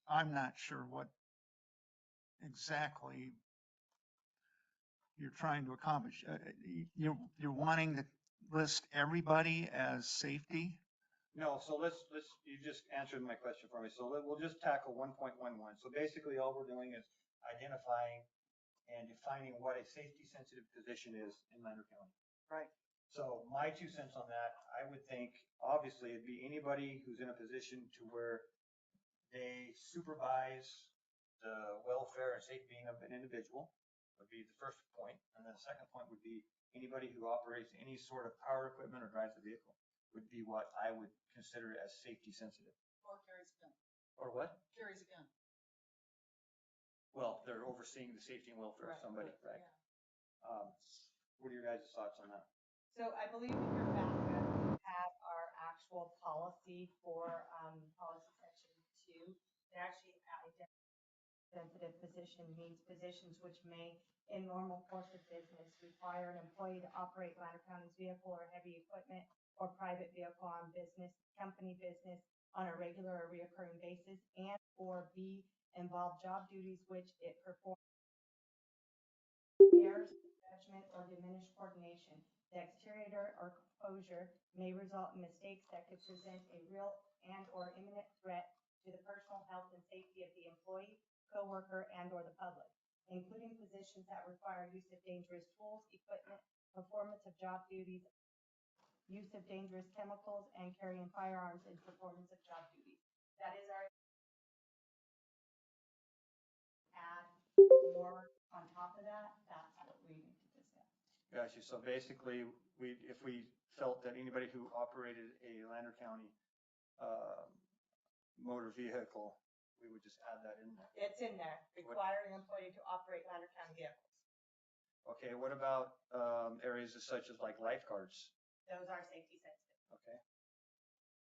I'm not sure what exactly you're trying to accomplish. You're wanting to list everybody as safety? No, so you just answered my question for me. So we'll just tackle 1.11. So basically all we're doing is identifying and defining what a safety sensitive position is in Lander County. Right. So my 2 cents on that, I would think obviously it'd be anybody who's in a position to where they supervise the welfare and safety of an individual would be the first point. And then the second point would be anybody who operates any sort of power equipment or drives a vehicle would be what I would consider as safety sensitive. Or carries a gun. Or what? Carries a gun. Well, they're overseeing the safety and welfare of somebody, right? What are your guys' thoughts on that? So I believe in your backup, you have our actual policy for, policy section 2. It actually sensitive position means positions which may, in normal course of business, require an employee to operate Lander County's vehicle or heavy equipment or private vehicle on business, company business on a regular or reoccurring basis, and or B, involve job duties which it performs errors, judgment, or diminished coordination. Dexterity or composure may result in mistakes that could present a real and or imminent threat to the personal health and safety of the employee, coworker, and or the public, including positions that require use of dangerous tools, equipment, performance of job duties, use of dangerous chemicals, and carrying firearms in performance of job duties. That is our add more on top of that. That's what we need to discuss. Gotcha. So basically, if we felt that anybody who operated a Lander County motor vehicle, we would just add that in there. It's in there, requiring an employee to operate Lander County vehicles. Okay, what about areas such as like lifeguards? Those are safety sensitive. Okay.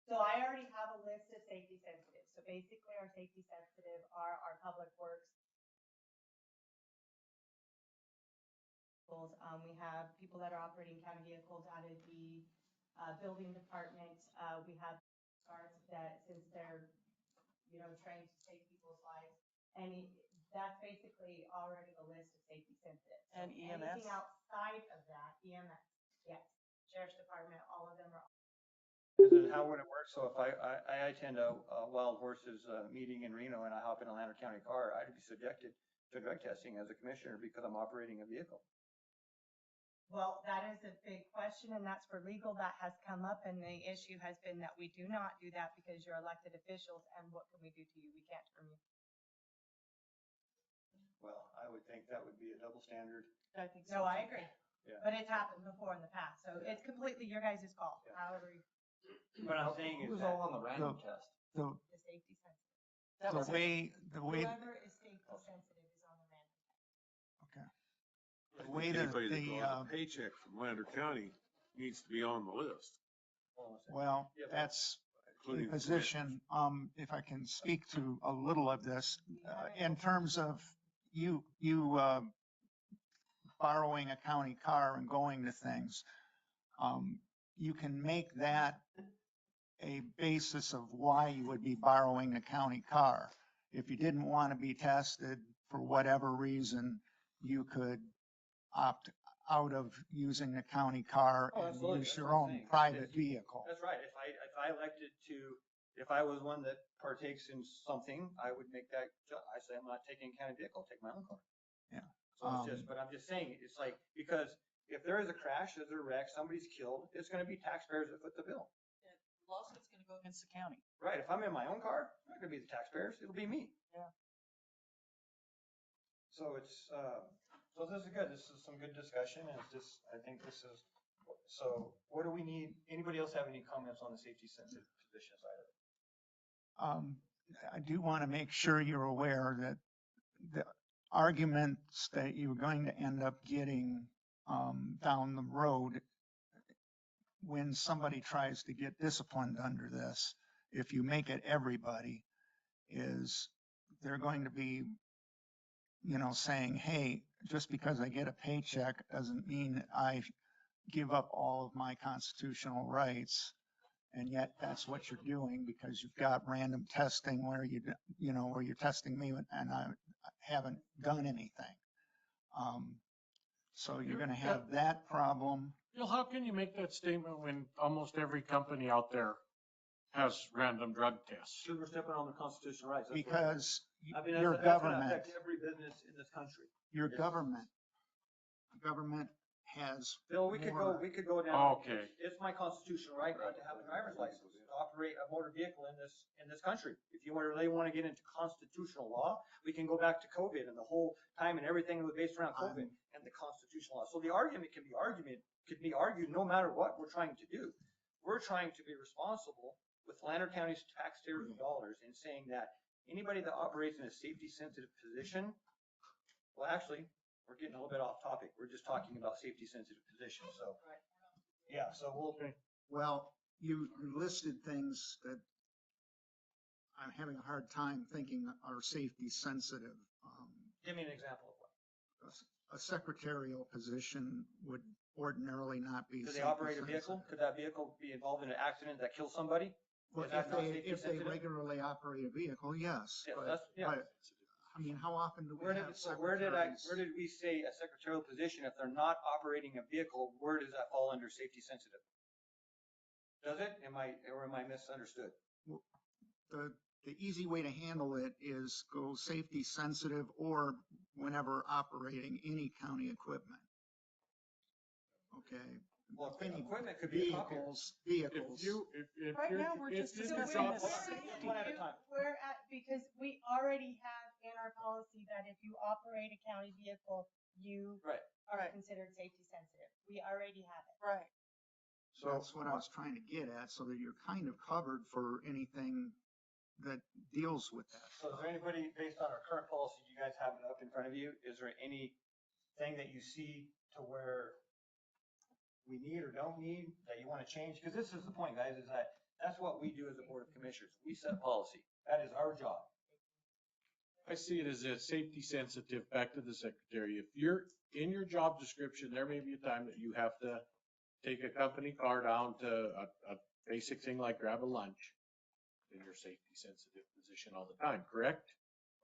So I already have a list of safety sensitive. So basically our safety sensitive are our public works. We have people that are operating county vehicles out of the building department. We have guards that, since they're, trained to save people's lives. And that's basically already the list of safety sensitive. So and EMS? anything outside of that, EMS, yes. Sheriff's Department, all of them are. And then how would it work? So if I attend a Wild Horses meeting in Reno and I hop in a Lander County car, I'd be subjected to drug testing as a commissioner because I'm operating a vehicle. Well, that is a big question, and that's for legal. That has come up, and the issue has been that we do not do that because you're elected officials, and what can we do to you? We can't turn you. Well, I would think that would be a double standard. I think so. No, I agree. Yeah. But it's happened before in the past, so it's completely your guys' call, Yeah. however. What I'm saying is Who's that all on the random test? The The safety sensitive. way Whoever is safety sensitive is on the random. the way that Anybody that the draws a paycheck from Lander County needs to be on the list. Well, that's the Including the position, if I can speak to a little of this, in terms of you borrowing a county car and going to things, you can make that a basis of why you would be borrowing a county car. If you didn't want to be tested for whatever reason, you could opt out of using the county car Oh, and absolutely. use That's your what I'm own saying. private vehicle. That's right. If I elected to, if I was one that partakes in something, I would make that, I say, I'm not taking a county vehicle, I'll take my own car. Yeah. So it's just, but I'm just saying, it's like, because if there is a crash, there's a wreck, somebody's killed, it's gonna be taxpayers that foot the bill. Lawsuit's gonna go against the county. Right, if I'm in my own car, it's not gonna be the taxpayers, it'll be me. Yeah. So it's, so this is good, this is some good discussion, and it's just, I think this is, so what do we need, anybody else have any comments on the safety sensitive position side of it? I do want to make sure you're aware that the arguments that you're going to end up getting down the road when somebody tries to get disciplined under this, if you make it everybody, is they're going to be, saying, hey, just because I get a paycheck doesn't mean I give up all of my constitutional rights. And yet that's what you're doing because you've got random testing where where you're testing me and I haven't done anything. So you're going to have that problem. How can you make that statement when almost every company out there has random drug tests? Because we're stepping on the constitutional rights. Because that's your gonna government, affect every business in this country. your government has. Bill, we could go down. Okay. It's my constitutional right not to have a driver's license, to operate a motor vehicle in this country. If you really want to get into constitutional law, we can go back to COVID and the whole time and everything that was based around COVID and the constitutional law. So the argument could be argued no matter what we're trying to do. We're trying to be responsible with Lander County's taxpayers' dollars in saying that anybody that operates in a safety sensitive position, well, actually, we're getting a little bit off topic. We're just talking about safety sensitive positions. So, yeah, so Well, you listed things that I'm having a hard time thinking are safety sensitive. Give me an example of what. A secretarial position would ordinarily not be. Do they operate a vehicle? Could that vehicle be involved in an accident that kills somebody? Well, if they regularly operate a vehicle, yes. But I mean, how often do we have secretaries? Where did we say a secretarial position, if they're not operating a vehicle, where does that fall under safety sensitive? Does it? Am I misunderstood? The easy way to handle it is go safety sensitive or whenever operating any county equipment. Okay. Well, equipment could be vehicles. Right now, we're just discussing the safety. Because we already have in our policy that if you operate a county vehicle, you are considered safety sensitive. We already have it. Right. So that's what I was trying to get at, so that you're kind of covered for anything that deals with that. So is there anybody, based on our current policy, you guys have it up in front of you, is there anything that you see to where we need or don't need that you want to change? Because this is the point, guys, is that that's what we do as a Board of Commissioners. We set policy. That is our job. I see it as a safety sensitive, back to the secretary. If you're in your job description, there may be a time that you have to take a company car down to a basic thing like grab a lunch. In your safety sensitive position all the time, correct?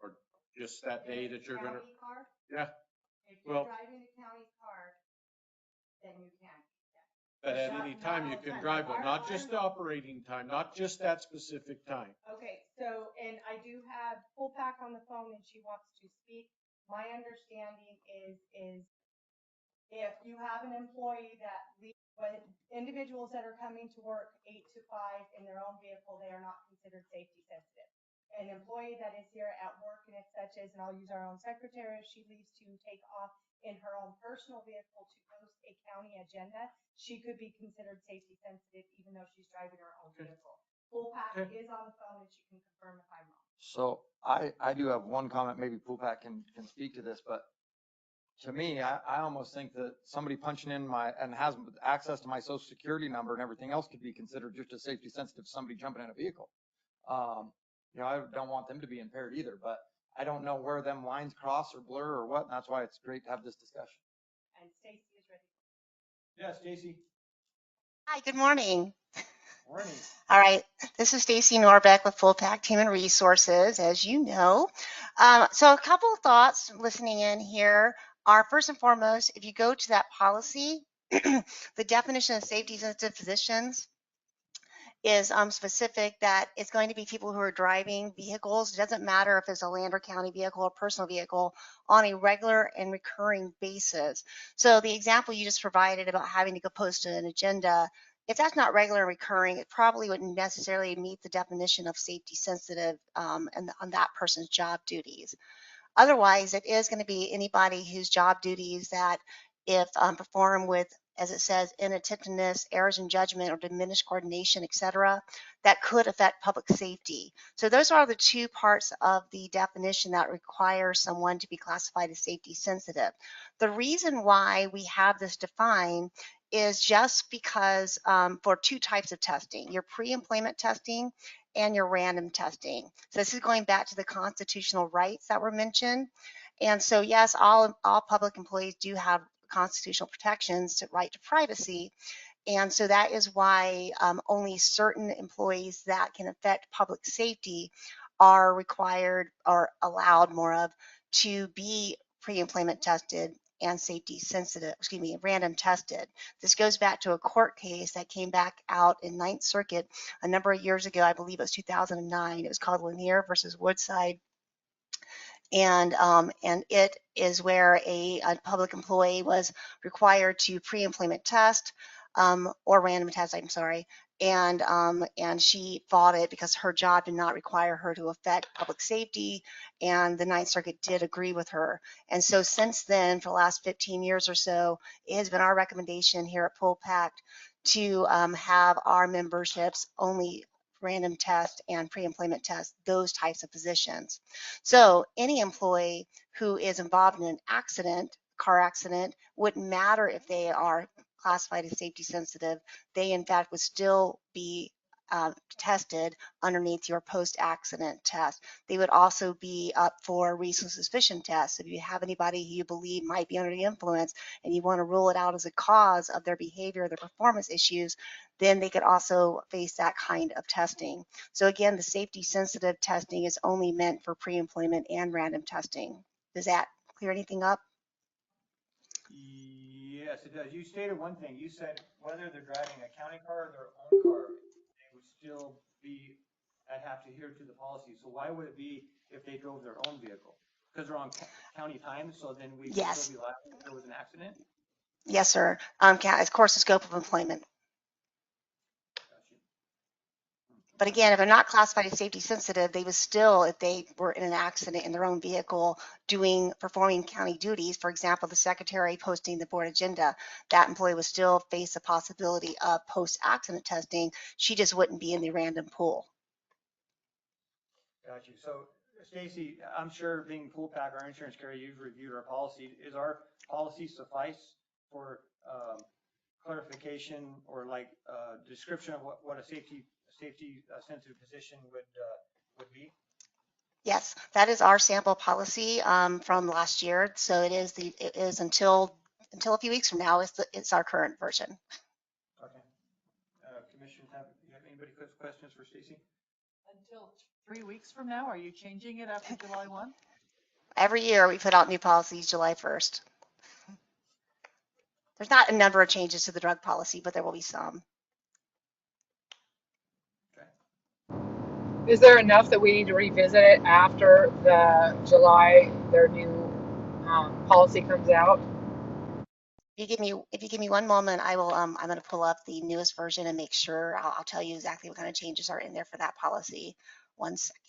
Or just that day that you're gonna. County car? Yeah. If you're driving a county car, then you can. But at any time you can drive it, not just the operating time, not just that specific time. Okay, so, and I do have Pullpack on the phone and she wants to speak. My understanding is if you have an employee that but individuals that are coming to work 8 to 5 in their own vehicle, they are not considered safety sensitive. An employee that is here at work and it's such as, and I'll use our own secretary, if she leaves to take off in her own personal vehicle to host a county agenda, she could be considered safety sensitive even though she's driving her own vehicle. Pullpack is on the phone and she can confirm if I'm wrong. So I do have one comment, maybe Pullpack can speak to this, but to me, I almost think that somebody punching in and has access to my social security number and everything else could be considered just as safety sensitive as somebody jumping in a vehicle. I don't want them to be impaired either, but I don't know where them lines cross or blur or what. And that's why it's great to have this discussion. And Stacy is ready. Yeah, Stacy. Hi, good morning. Morning. All right, this is Stacy Norbeck with Full Pack Human Resources, as you know. So a couple of thoughts listening in here are, first and foremost, if you go to that policy, the definition of safety sensitive positions is specific that it's going to be people who are driving vehicles. It doesn't matter if it's a Lander County vehicle or personal vehicle on a regular and recurring basis. So the example you just provided about having to go post an agenda, if that's not regular and recurring, it probably wouldn't necessarily meet the definition of safety sensitive and on that person's job duties. Otherwise, it is going to be anybody whose job duties that if performed with, as it says, inattentiveness, errors in judgment, or diminished coordination, etc., that could affect public safety. So those are the two parts of the definition that require someone to be classified as safety sensitive. The reason why we have this defined is just because for two types of testing, your pre-employment testing and your random testing. So this is going back to the constitutional rights that were mentioned. And so yes, all public employees do have constitutional protections to right to privacy. And so that is why only certain employees that can affect public safety are required or allowed more of to be pre-employment tested and safety sensitive, random tested. This goes back to a court case that came back out in Ninth Circuit a number of years ago. I believe it was 2009. It was called Lanier versus Woodside. And it is where a public employee was required to pre-employment test or random test, I'm sorry, and she fought it because her job did not require her to affect public safety, and the Ninth Circuit did agree with her. And so since then, for the last 15 years or so, it has been our recommendation here at PullPact to have our memberships only random test and pre-employment test those types of positions. So any employee who is involved in an accident, car accident, wouldn't matter if they are classified as safety sensitive. They in fact would still be tested underneath your post-accident test. They would also be up for reasonable suspicion tests. If you have anybody who you believe might be under the influence and you want to rule it out as a cause of their behavior, their performance issues, then they could also face that kind of testing. So again, the safety sensitive testing is only meant for pre-employment and random testing. Does that clear anything up? Yes, it does. You stated one thing. You said whether they're driving a county car or their own car, they would still be, I'd have to adhere to the policy. So why would it be if they drove their own vehicle? Because they're on county time, so then we would still be liable if there was an accident? Yes, sir. Of course, the scope of employment. But again, if they're not classified as safety sensitive, they would still, if they were in an accident in their own vehicle performing county duties, for example, the secretary posting the board agenda, that employee would still face the possibility of post-accident testing. She just wouldn't be in the random pool. Got you. So Stacy, I'm sure being PullPack, our insurance carrier, you've reviewed our policy. Is our policy suffice for clarification or like description of what a safety sensitive position would be? Yes, that is our sample policy from last year. So it is until a few weeks from now. It's our current version. Okay. Commissioners, you have anybody questions for Stacy? Until 3 weeks from now, are you changing it after July 1? Every year we put out new policies July 1st. There's not a number of changes to the drug policy, but there will be some. Is there enough that we need to revisit it after their new policy comes out? If you give me one moment, I will. I'm going to pull up the newest version and make sure. I'll tell you exactly what kind of changes are in there for that policy. 1 second.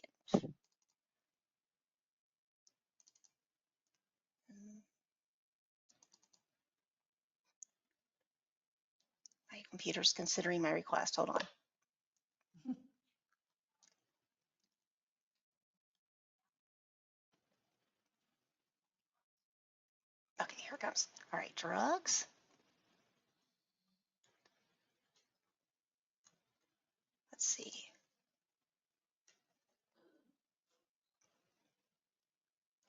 My computer's considering my request. Hold on. Okay. here it comes. All right, drugs. Let's see.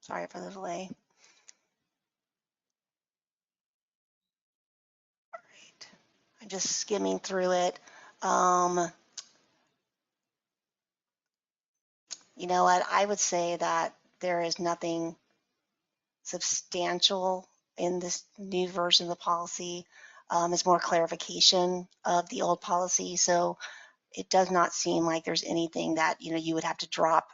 Sorry for the delay. All right. I'm just skimming through it. You know what? I would say that there is nothing substantial in this new version of the policy. It's more clarification of the old policy. So it does not seem like there's anything that, you know, you would have to drop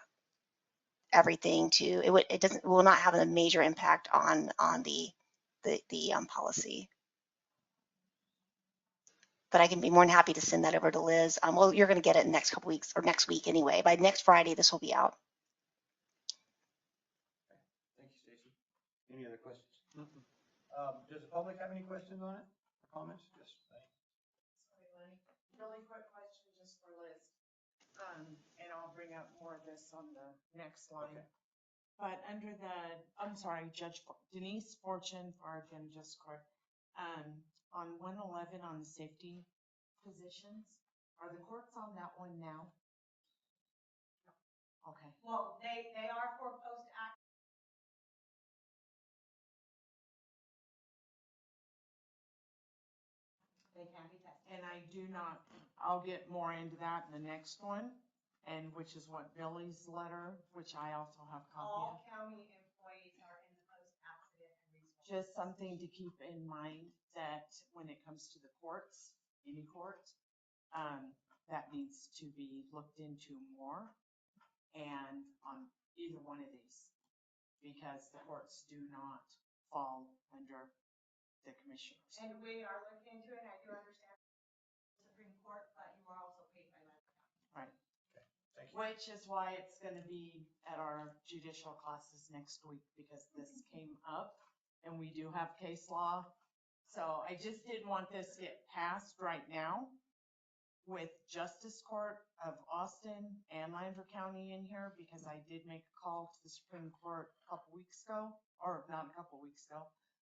everything to. It will not have a major impact on the policy. But I can be more than happy to send that over to Liz. Well, you're going to get it in the next couple weeks or next week anyway. By next Friday, this will be out. Thank you, Stacy. Any other questions? Does the public have any questions on it or comments? Just. Sorry, Lenny. Really quick question just for Liz. And I'll bring up more of this on the next line. Okay. But under I'm sorry, Denise Fortune, Fargan, just correct. On 111 on the safety positions, are the courts on that one now? Okay. Well, they are for post-act. They can be tested. And I'll get more into that in the next one, and which is what Billy's letter, which I also have copy of. All county employees are in the post-accident and resource. Just something to keep in mind that when it comes to the courts, any court, that needs to be looked into more, and on either one of these, because the courts do not fall under the commissioners. And we are looking into it. I do understand the Supreme Court, but you are also paid by Lander County. Right. Okay. Thank you. Which is why it's going to be at our judicial classes next week, because this came up and we do have case law. So I just didn't want this to get passed right now with Justice Court of Austin and Lander County in here, because I did make a call to the Supreme Court a couple weeks ago, or not a couple weeks ago,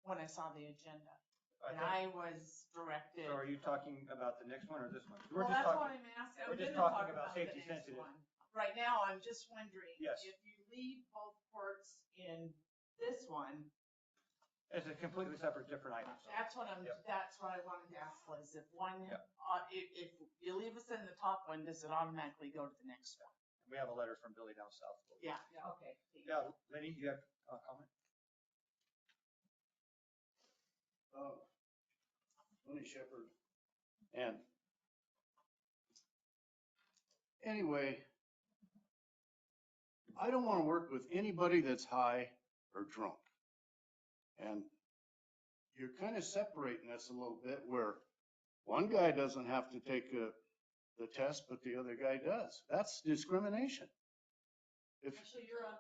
when I saw the agenda. And I was directed. So are you talking about the next one or this one? Well, that's what I'm asking. We're just gonna talking talk about the safety next sensitive. one. Right now, I'm just wondering. Yes. If you leave both courts in this one. It's a completely separate, different item. That's what Yep. that's what I wanted to ask Liz. If one, Yep. if you leave us in the top one, does it automatically go to the next one? We have a letter from Billy down south. Yeah. Okay. Yeah, Lenny, you have a comment? Lenny Shepherd. And anyway, I don't want to work with anybody that's high or drunk. And you're kind of separating us a little bit where one guy doesn't have to take the test, but the other guy does. That's discrimination. Actually, you're on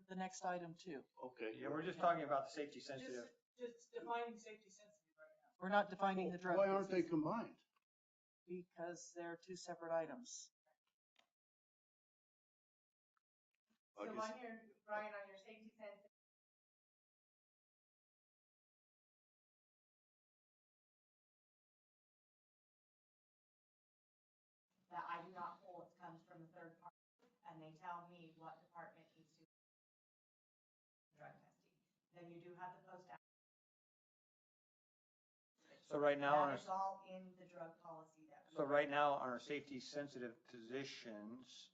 the next item too. Okay. Yeah, we're just talking about the safety sensitive. Just defining safety sensitive right now. We're not defining the drug. Why aren't they pieces combined? Because they're two separate items. So on your, Brian, on your safety sensitive. That I do not pull, it comes from a third party, and they tell me what department needs to drug testing. Then you do have the post. So right now, That is all in the drug policy that. so right now on our safety sensitive positions,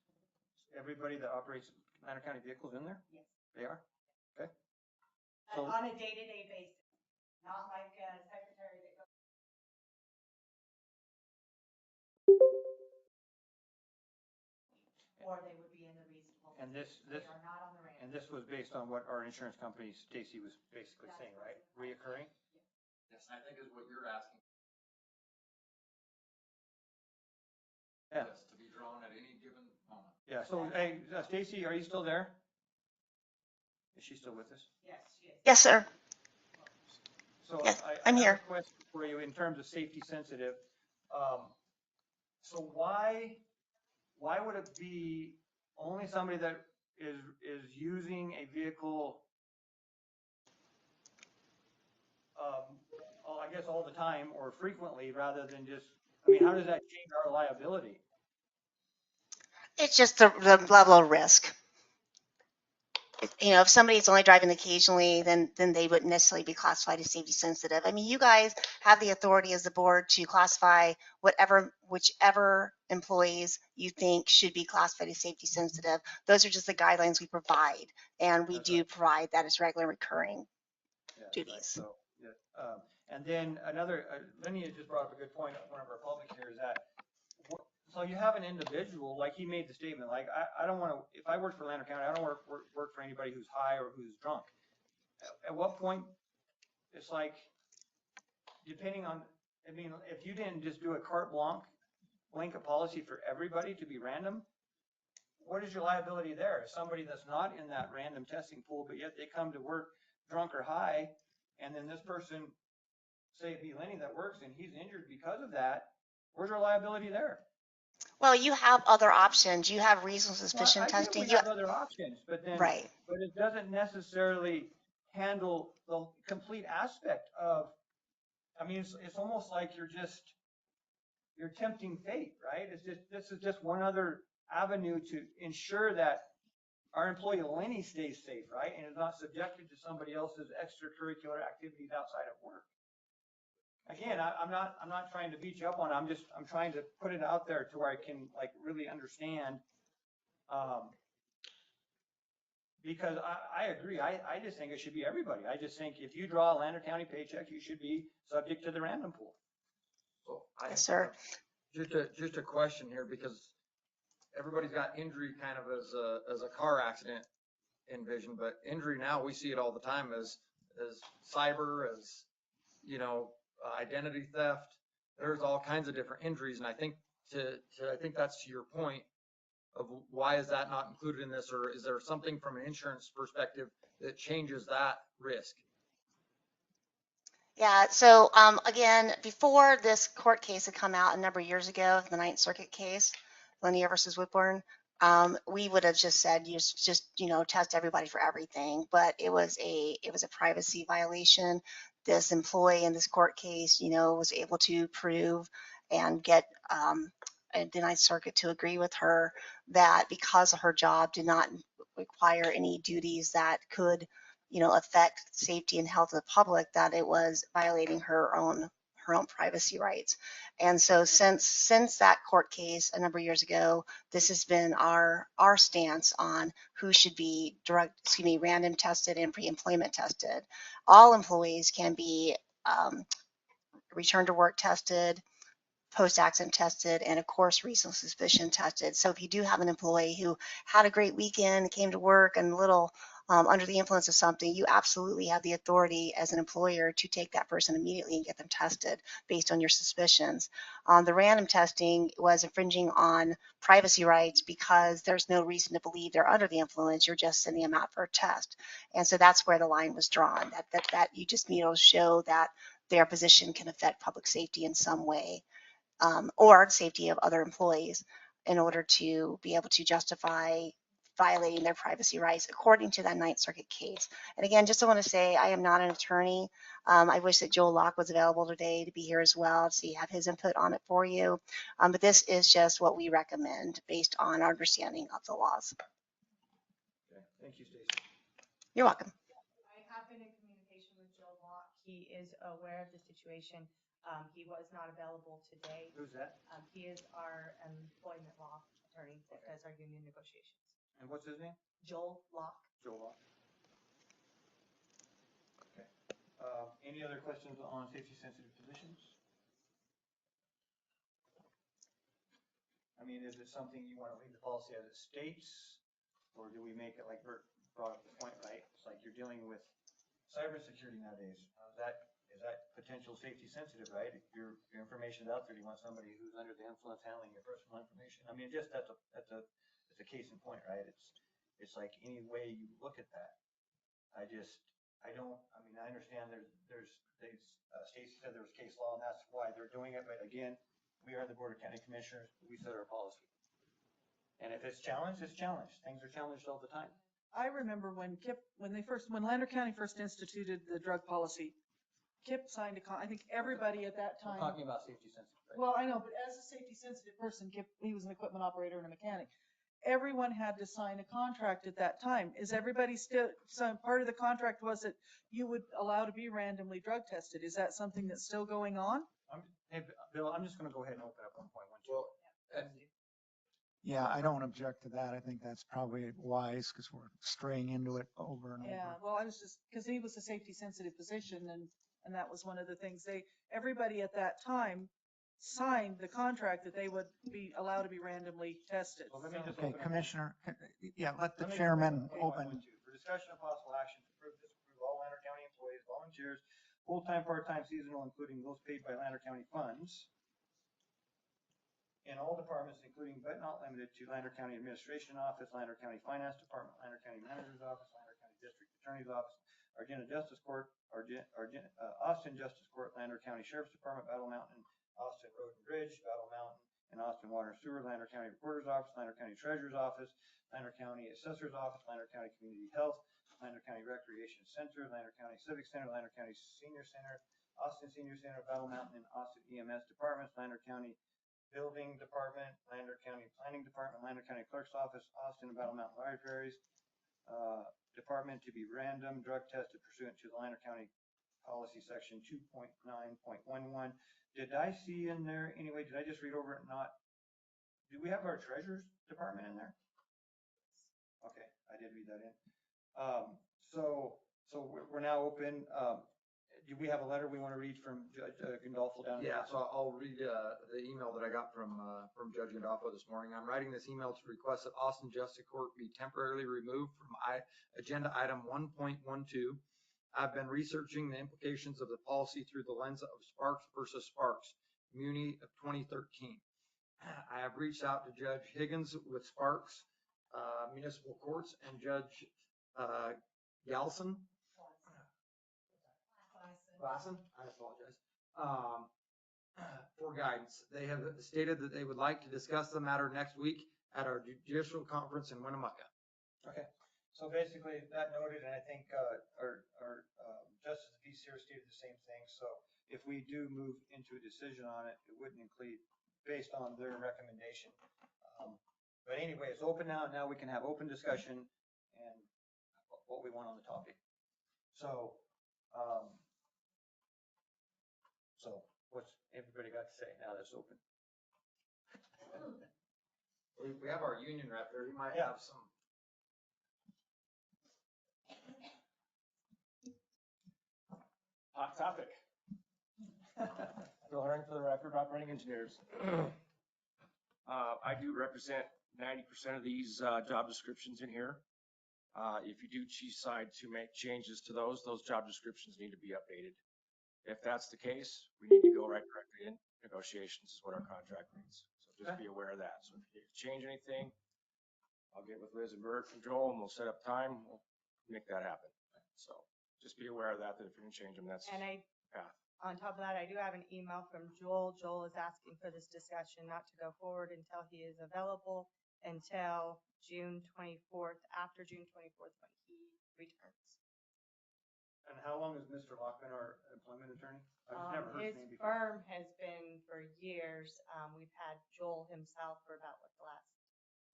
everybody that operates Lander County vehicles in there? Yes. They are? Okay. And So, on a day-to-day basis, not like a secretary that goes. Or they would be in the reasonable. and this, They are not on the ramp. and this was based on what our insurance company, Stacy, was basically saying, right? Reoccurring? Yes, I think is what you're asking. Yeah. Yes, to be drawn at any given moment. Yeah, so, hey, Stacy, are you still there? Is she still with us? Yes, she is. Yes, sir. So Yes, I I'm have here. a question for you in terms of safety sensitive. So why would it be only somebody that is using a vehicle I guess all the time or frequently rather than just, I mean, how does that change our liability? It's just the level of risk. You know, if somebody's only driving occasionally, then they wouldn't necessarily be classified as safety sensitive. I mean, you guys have the authority as the board to classify whichever employees you think should be classified as safety sensitive. Those are just the guidelines we provide, and we do provide that as regular recurring duties. Right. So, yeah, and then another, Lenny has just brought up a good point, one of our public here is that, so you have an individual, like he made the statement, like, I don't want to, if I work for Lander County, I don't work for anybody who's high or who's drunk. At what point, it's like, depending on, I mean, if you didn't just do a carte blanket policy for everybody to be random, what is your liability there? If somebody that's not in that random testing pool, but yet they come to work drunk or high, and then this person, say it be Lenny that works and he's injured because of that, where's our liability there? Well, you have other options. You have reasonable suspicion Well, testing. We have other options, but then, right. But it doesn't necessarily handle the complete aspect of, I mean, it's almost like you're tempting fate, right? This is just one other avenue to ensure that our employee Lenny stays safe, right? And is not subjected to somebody else's extracurricular activities outside of work. Again, I'm not trying to beat you up on it. I'm trying to put it out there to where I can like really understand. Because I agree. I just think it should be everybody. I just think if you draw a Lander County paycheck, you should be subject to the random pool. Yes, sir. Just a question here, because everybody's got injury kind of as a car accident envisioned, but injury now we see it all the time as cyber, as you know, identity theft. There's all kinds of different injuries, and I think I think that's to your point of why is that not included in this, or is there something from an insurance perspective that changes that risk? Yeah, so again, before this court case had come out a number of years ago, the Ninth Circuit case, Lanier versus Whitburn, we would have just said just you know, test everybody for everything, but it was a privacy violation. This employee in this court case, you know, was able to prove and get the Ninth Circuit to agree with her that because of her job did not require any duties that could, you know, affect safety and health of the public, that it was violating her own privacy rights. And so since that court case a number of years ago, this has been our stance on who should be random tested and pre-employment tested. All employees can be return to work tested, post-accident tested, and of course reasonable suspicion tested. So if you do have an employee who had a great weekend, came to work and a little under the influence of something, you absolutely have the authority as an employer to take that person immediately and get them tested based on your suspicions. The random testing was infringing on privacy rights because there's no reason to believe they're under the influence. You're just sending them out for a test. And so that's where the line was drawn, that you just need to show that their position can affect public safety in some way. Or safety of other employees in order to be able to justify violating their privacy rights according to that Ninth Circuit case. And again, just I want to say, I am not an attorney. I wish that Joel Locke was available today to be here as well, so you have his input on it for you. But this is just what we recommend based on our understanding of the laws. Okay. Thank you, Stacey. You're welcome. I have been in communication with Joel Locke. He is aware of the situation. He was not available today. Who's that? He is our employment law attorney that does our union negotiations. And what's his name? Joel Locke. Joel Locke. Okay. Any other questions on safety sensitive positions? I mean, is it something you want to leave the policy as it states, or do we make it like Bert brought up the point, right? It's like you're dealing with cybersecurity nowadays. Is that potential safety sensitive, right? If your information is out there, you want somebody who's under the influence handling your personal information. I mean, just that's a case in point, right? It's like any way you look at that. I understand Stacey said there was case law and that's why they're doing it, but again, we are the Board of County Commissioners, we set our policy. And if it's challenged, it's challenged. Things are challenged all the time. I remember when Lander County first instituted the drug policy, Kip signed I think everybody at that We're time. talking about safety sensitive. Right? Well, I know, but as a safety sensitive person, Kip, he was an equipment operator and a mechanic. Everyone had to sign a contract at that time. Is everybody still, so part of the contract was that you would allow to be randomly drug tested? Is that something that's still going on? Hey, Bill, I'm just gonna go ahead and open up 1.12. Well, Yeah, I don't object to that. I think that's probably wise because we're straying into it over and over. Yeah, well, I was just, because he was a safety sensitive position and that was one of the things everybody at that time signed the contract that they would be allowed to be randomly tested. So let me just Okay, open up- Commissioner, yeah, let the Let me- chairman okay, open. 1.12. For discussion of possible action to approve, disapprove all Lander County employees, volunteers, full-time, part-time, seasonal, including those paid by Lander County funds in all departments, including but not limited to Lander County Administration Office, Lander County Finance Department, Lander County Manager's Office, Lander County District Attorney's Office, Argenta Justice Court, Austin Justice Court, Lander County Sheriff's Department, Battle Mountain, Austin Road and Bridge, Battle Mountain, and Austin Water and Sewer, Lander County Recorder's Office, Lander County Treasurer's Office, Lander County Assessor's Office, Lander County Community Health, Lander County Recreation Center, Lander County Civic Center, Lander County Senior Center, Austin Senior Center, Battle Mountain, and Austin EMS Departments, Lander County Building Department, Lander County Planning Department, Lander County Clerk's Office, Austin and Battle Mountain Libraries, Department to be random drug tested pursuant to the Lander County Policy Section 2.9.11. Did I see in there, anyway, did I just read over it? Not, do we have our Treasurer's Department in there? Okay, I did read that in. So we're now open. Do we have a letter we want to read from Judge Gandolfo down? Yeah, so I'll read the email that I got from Judge Gandolfo this morning. I'm writing this email to request that Austin Justice Court be temporarily removed from agenda item 1.12. I've been researching the implications of the policy through the lens of Sparks versus Sparks, Muni of 2013. I have reached out to Judge Higgins with Sparks Municipal Courts and Judge Galson. Glasson, I apologize, for guidance. They have stated that they would like to discuss the matter next week at our judicial conference in Winnemucca. Okay, so basically that noted, and I think our Justice of the Peace here stated the same thing. So if we do move into a decision on it, it wouldn't include based on their recommendation. But anyway, it's open now. Now we can have open discussion and what we want on the topic. So, what's everybody got to say now that's open? We have our union rep there. He might have some. Hot topic. Bill Herring for the record, operating engineers. I do represent 90% of these job descriptions in here. If you do decide to make changes to those job descriptions need to be updated. If that's the case, we need to go right directly in negotiations is what our contract reads. So just be aware of that. So if you change anything, I'll get with Liz and Bert and Joel and we'll set up time. We'll make that happen. So just be aware of that if you're gonna change them, that's And path. on top of that, I do have an email from Joel. Joel is asking for this discussion not to go forward until he is available until June 24th, after June 24th when he returns. And how long has Mr. Locke been our employment attorney? I've never heard His his name before. firm has been for years. We've had Joel himself for about the last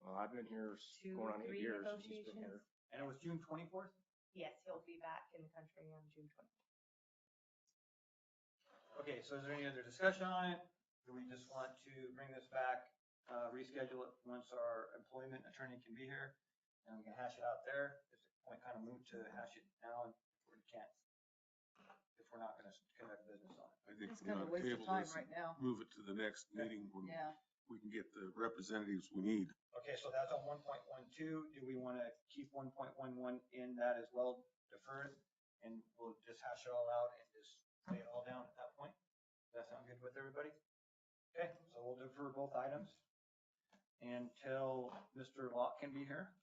Well, I've been here 2 going or on 8 3 years. And he's been here. negotiations. And it was June 24th? Yes, he'll be back in the country on June 24th. Okay, so is there any other discussion on it? Do we just want to bring this back, reschedule it once our employment attorney can be here? And we can hash it out there? Is the point kind of moved to hash it now and we can't? If we're not gonna conduct business on it? I think It's we kind of ought a to waste of table time this right and now. move it to the next meeting when Yeah. we can get the representatives we need. Okay, so that's on 1.12. Do we want to keep 1.11 in that as well, deferred? And we'll just hash it all out and just lay it all down at that point? Does that sound good with everybody? Okay, so we'll defer both items until Mr. Locke can be here,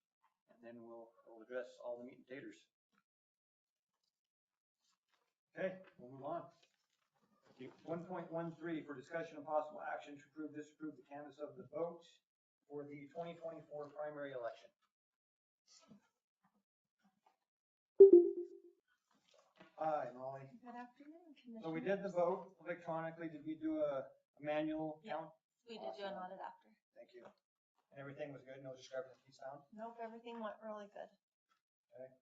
and then we'll address all the meat and taters. Okay, we'll move on. 1.13 for discussion and possible action to approve, disapprove the canvass of the vote for the 2024 primary election. Hi, Molly. Good afternoon, So we did the vote electronically. Did we do a manual count? We did do an audit after. Thank you. And everything was good? No discrepancies found? Nope, everything went really good. Okay.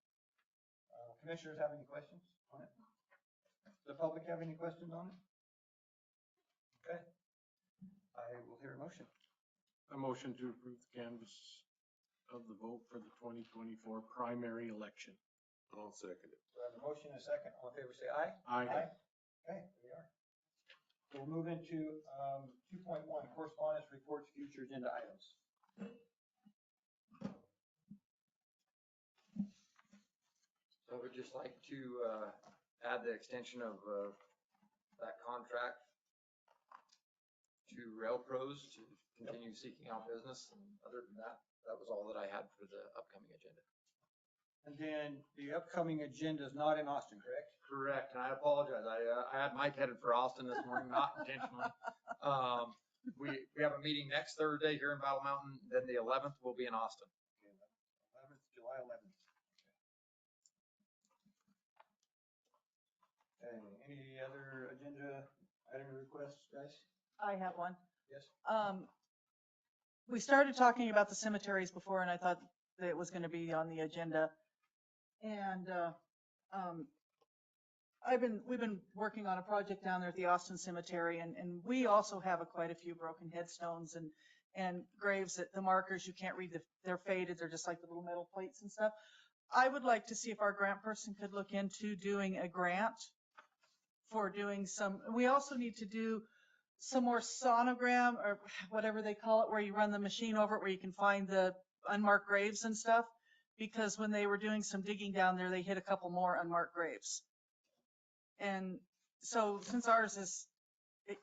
Commissioners have any questions on it? Does the public have any questions on it? Okay. I will hear a motion. A motion to approve the canvas of the vote for the 2024 primary election. I'll second it. So I have a motion and a second. All in favor, say aye. Aye. Okay, there we are. So we'll move into 2.1, correspondence reports, future agenda items. So I would just like to add the extension of that contract to Rail Pros to continue seeking out business. And other than that, that was all that I had for the upcoming agenda. And then the upcoming agenda is not in Austin, correct? Correct, and I apologize. I had Mike headed for Austin this morning, not intentionally. We have a meeting next Thursday here in Battle Mountain, then the 11th will be in Austin. Okay, July 11th. Okay, any other agenda item requests, guys? I have one. Yes. We started talking about the cemeteries before, and I thought that it was going to be on the agenda. And we've been working on a project down there at the Austin Cemetery, and we also have quite a few broken headstones and graves that the markers, you can't read, they're faded, they're just like the little metal plates and stuff. I would like to see if our grant person could look into doing a grant for doing some, we also need to do some more sonogram or whatever they call it, where you run the machine over it, where you can find the unmarked graves and stuff. Because when they were doing some digging down there, they hit a couple more unmarked graves. And so since ours is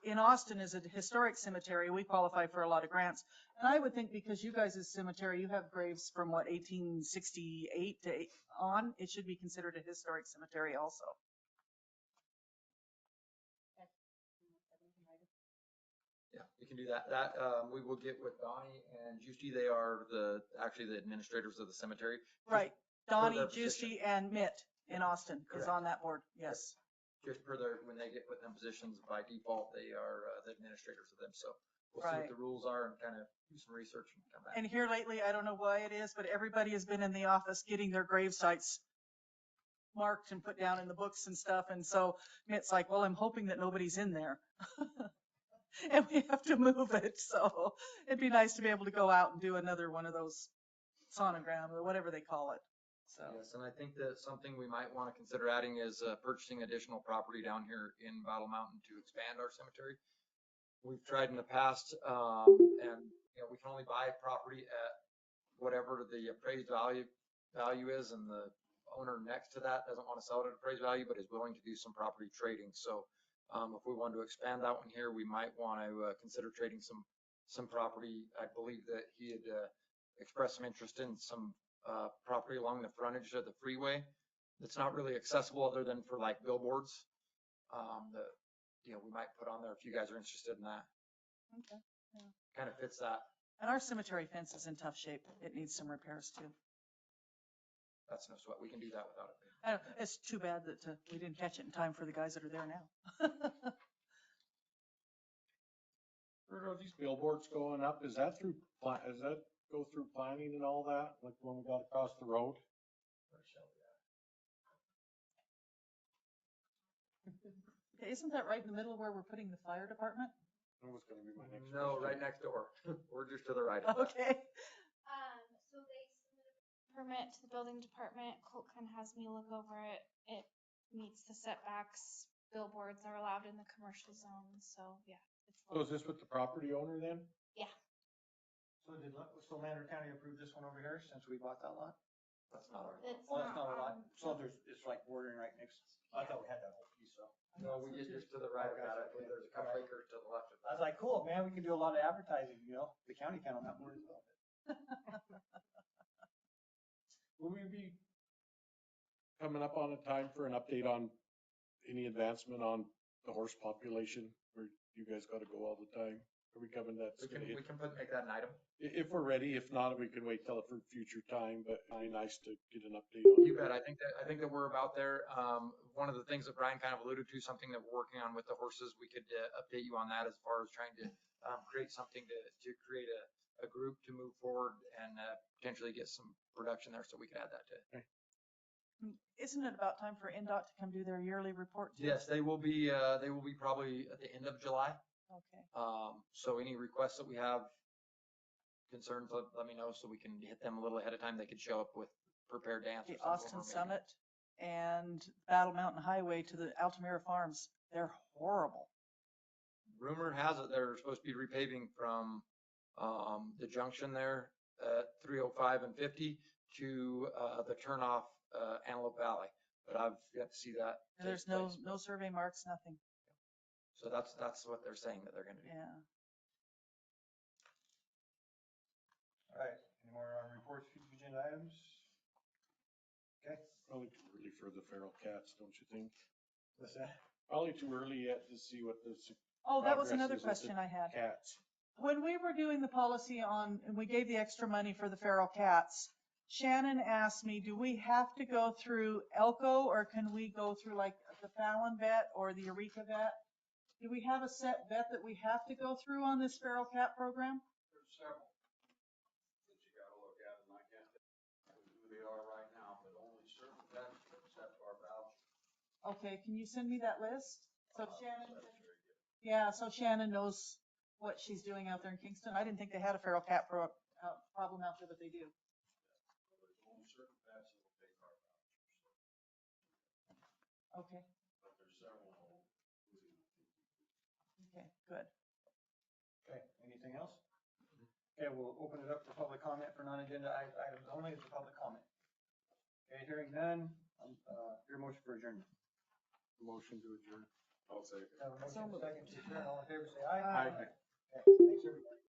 in Austin is a historic cemetery, we qualify for a lot of grants. And I would think because you guys' cemetery, you have graves from what, 1868 to on, it should be considered a historic cemetery also. Yeah, we can do that. We will get with Donnie and Justy. They are actually the administrators of the cemetery. Right. Donnie, their position. Justy, and Mitt in Austin is Correct. on that board. Yes. Just per when they get put in positions, by default, they are the administrators of them. So we'll see Right. what the rules are and kind of do some research and come back. And here lately, I don't know why it is, but everybody has been in the office getting their grave sites marked and put down in the books and stuff. And so Mitt's like, well, I'm hoping that nobody's in there. And we have to move it. So it'd be nice to be able to go out and do another one of those sonogram or whatever they call it. So. Yes, and I think that something we might want to consider adding is purchasing additional property down here in Battle Mountain to expand our cemetery. We've tried in the past, and we can only buy property at whatever the appraised value is, and the owner next to that doesn't want to sell it at appraised value, but is willing to do some property trading. So if we want to expand that one here, we might want to consider trading some property. I believe that he had expressed some interest in some property along the frontage of the freeway that's not really accessible other than for like billboards that we might put on there if you guys are interested in that. Okay. Yeah. Kind of fits that. And our cemetery fence is in tough shape. It needs some repairs too. That's no sweat. We can do that without it. It's too bad that we didn't catch it in time for the guys that are there now. Are these billboards going up? Does that go through planning and all that? Like when we got across the road? Okay, isn't that right in the middle of where we're putting the fire department? That was gonna be my next No, question. right next door. We're just to the right. Okay. So they submitted a permit to the building department. Colt kind of has me look over it. It meets the setbacks. Billboards are allowed in the commercial zone. So yeah. So is this with the property owner then? Yeah. So Lander County approved this one over here since we bought that lot? That's not our. It's Oh, that's not a lot. on- So it's like bordering right next. I thought we had that whole piece, so. No, we get just to the right of that. I believe there's a couple acres to the left of I that. was like, cool, man, we can do a lot of advertising, the county can on that board as well. Will we be coming up on a time for an update on any advancement on the horse population where you guys got to go all the time? Are we coming, that's We gonna can, hit? we can make that an item. If we're ready, if not, we can wait till a future time, but it'd be nice to get an update on. You bet. I think that we're about there. One of the things that Brian kind of alluded to, something that we're working on with the horses, we could update you on that as far as trying to create something to create a group to move forward and potentially get some production there so we could add that to it. Isn't it about time for NDOT to come do their yearly report? too? Yes, they will be probably at the end of July. Okay. So any requests that we have, concerns, let me know so we can hit them a little ahead of time. They could show up with prepared to answer. The some of Austin them, or maybe- Summit and Battle Mountain Highway to the Altamira Farms, they're horrible. Rumor has it they're supposed to be repaving from the junction there at 305 and 50 to the turnoff Antelope Valley, but I've yet to see that. And there's take place. no survey marks, nothing. So that's what they're saying that they're going to do. Yeah. All right, any more reports, future agenda items? Okay. Probably too early for the feral cats, don't you think? What's that? Probably too early yet to see what the. Oh, that was progress another is with the question I had. Cats. When we were doing the policy on, and we gave the extra money for the feral cats, Shannon asked me, do we have to go through Elko or can we go through like the Fallon vet or the Eureka vet? Do we have a set vet that we have to go through on this feral cat program? There's several that you gotta look at, and I can't tell you who they are right now, but only certain vets accept our voucher. Okay, can you send me that list? So Shannon, That's very good. yeah, so Shannon knows what she's doing out there in Kingston. I didn't think they had a feral cat problem out there, but they do. There's only certain vets that will take our vouchers. Okay, But there's several who okay, good. Okay, anything else? Okay, we'll open it up for public comment for non-agenda items only as a public comment. Okay, hearing none, your motion for adjournment. Motion to adjourn. I'll say. Have a motion, second to adjourn, all in favor, say aye. Aye. Okay, thanks, everybody.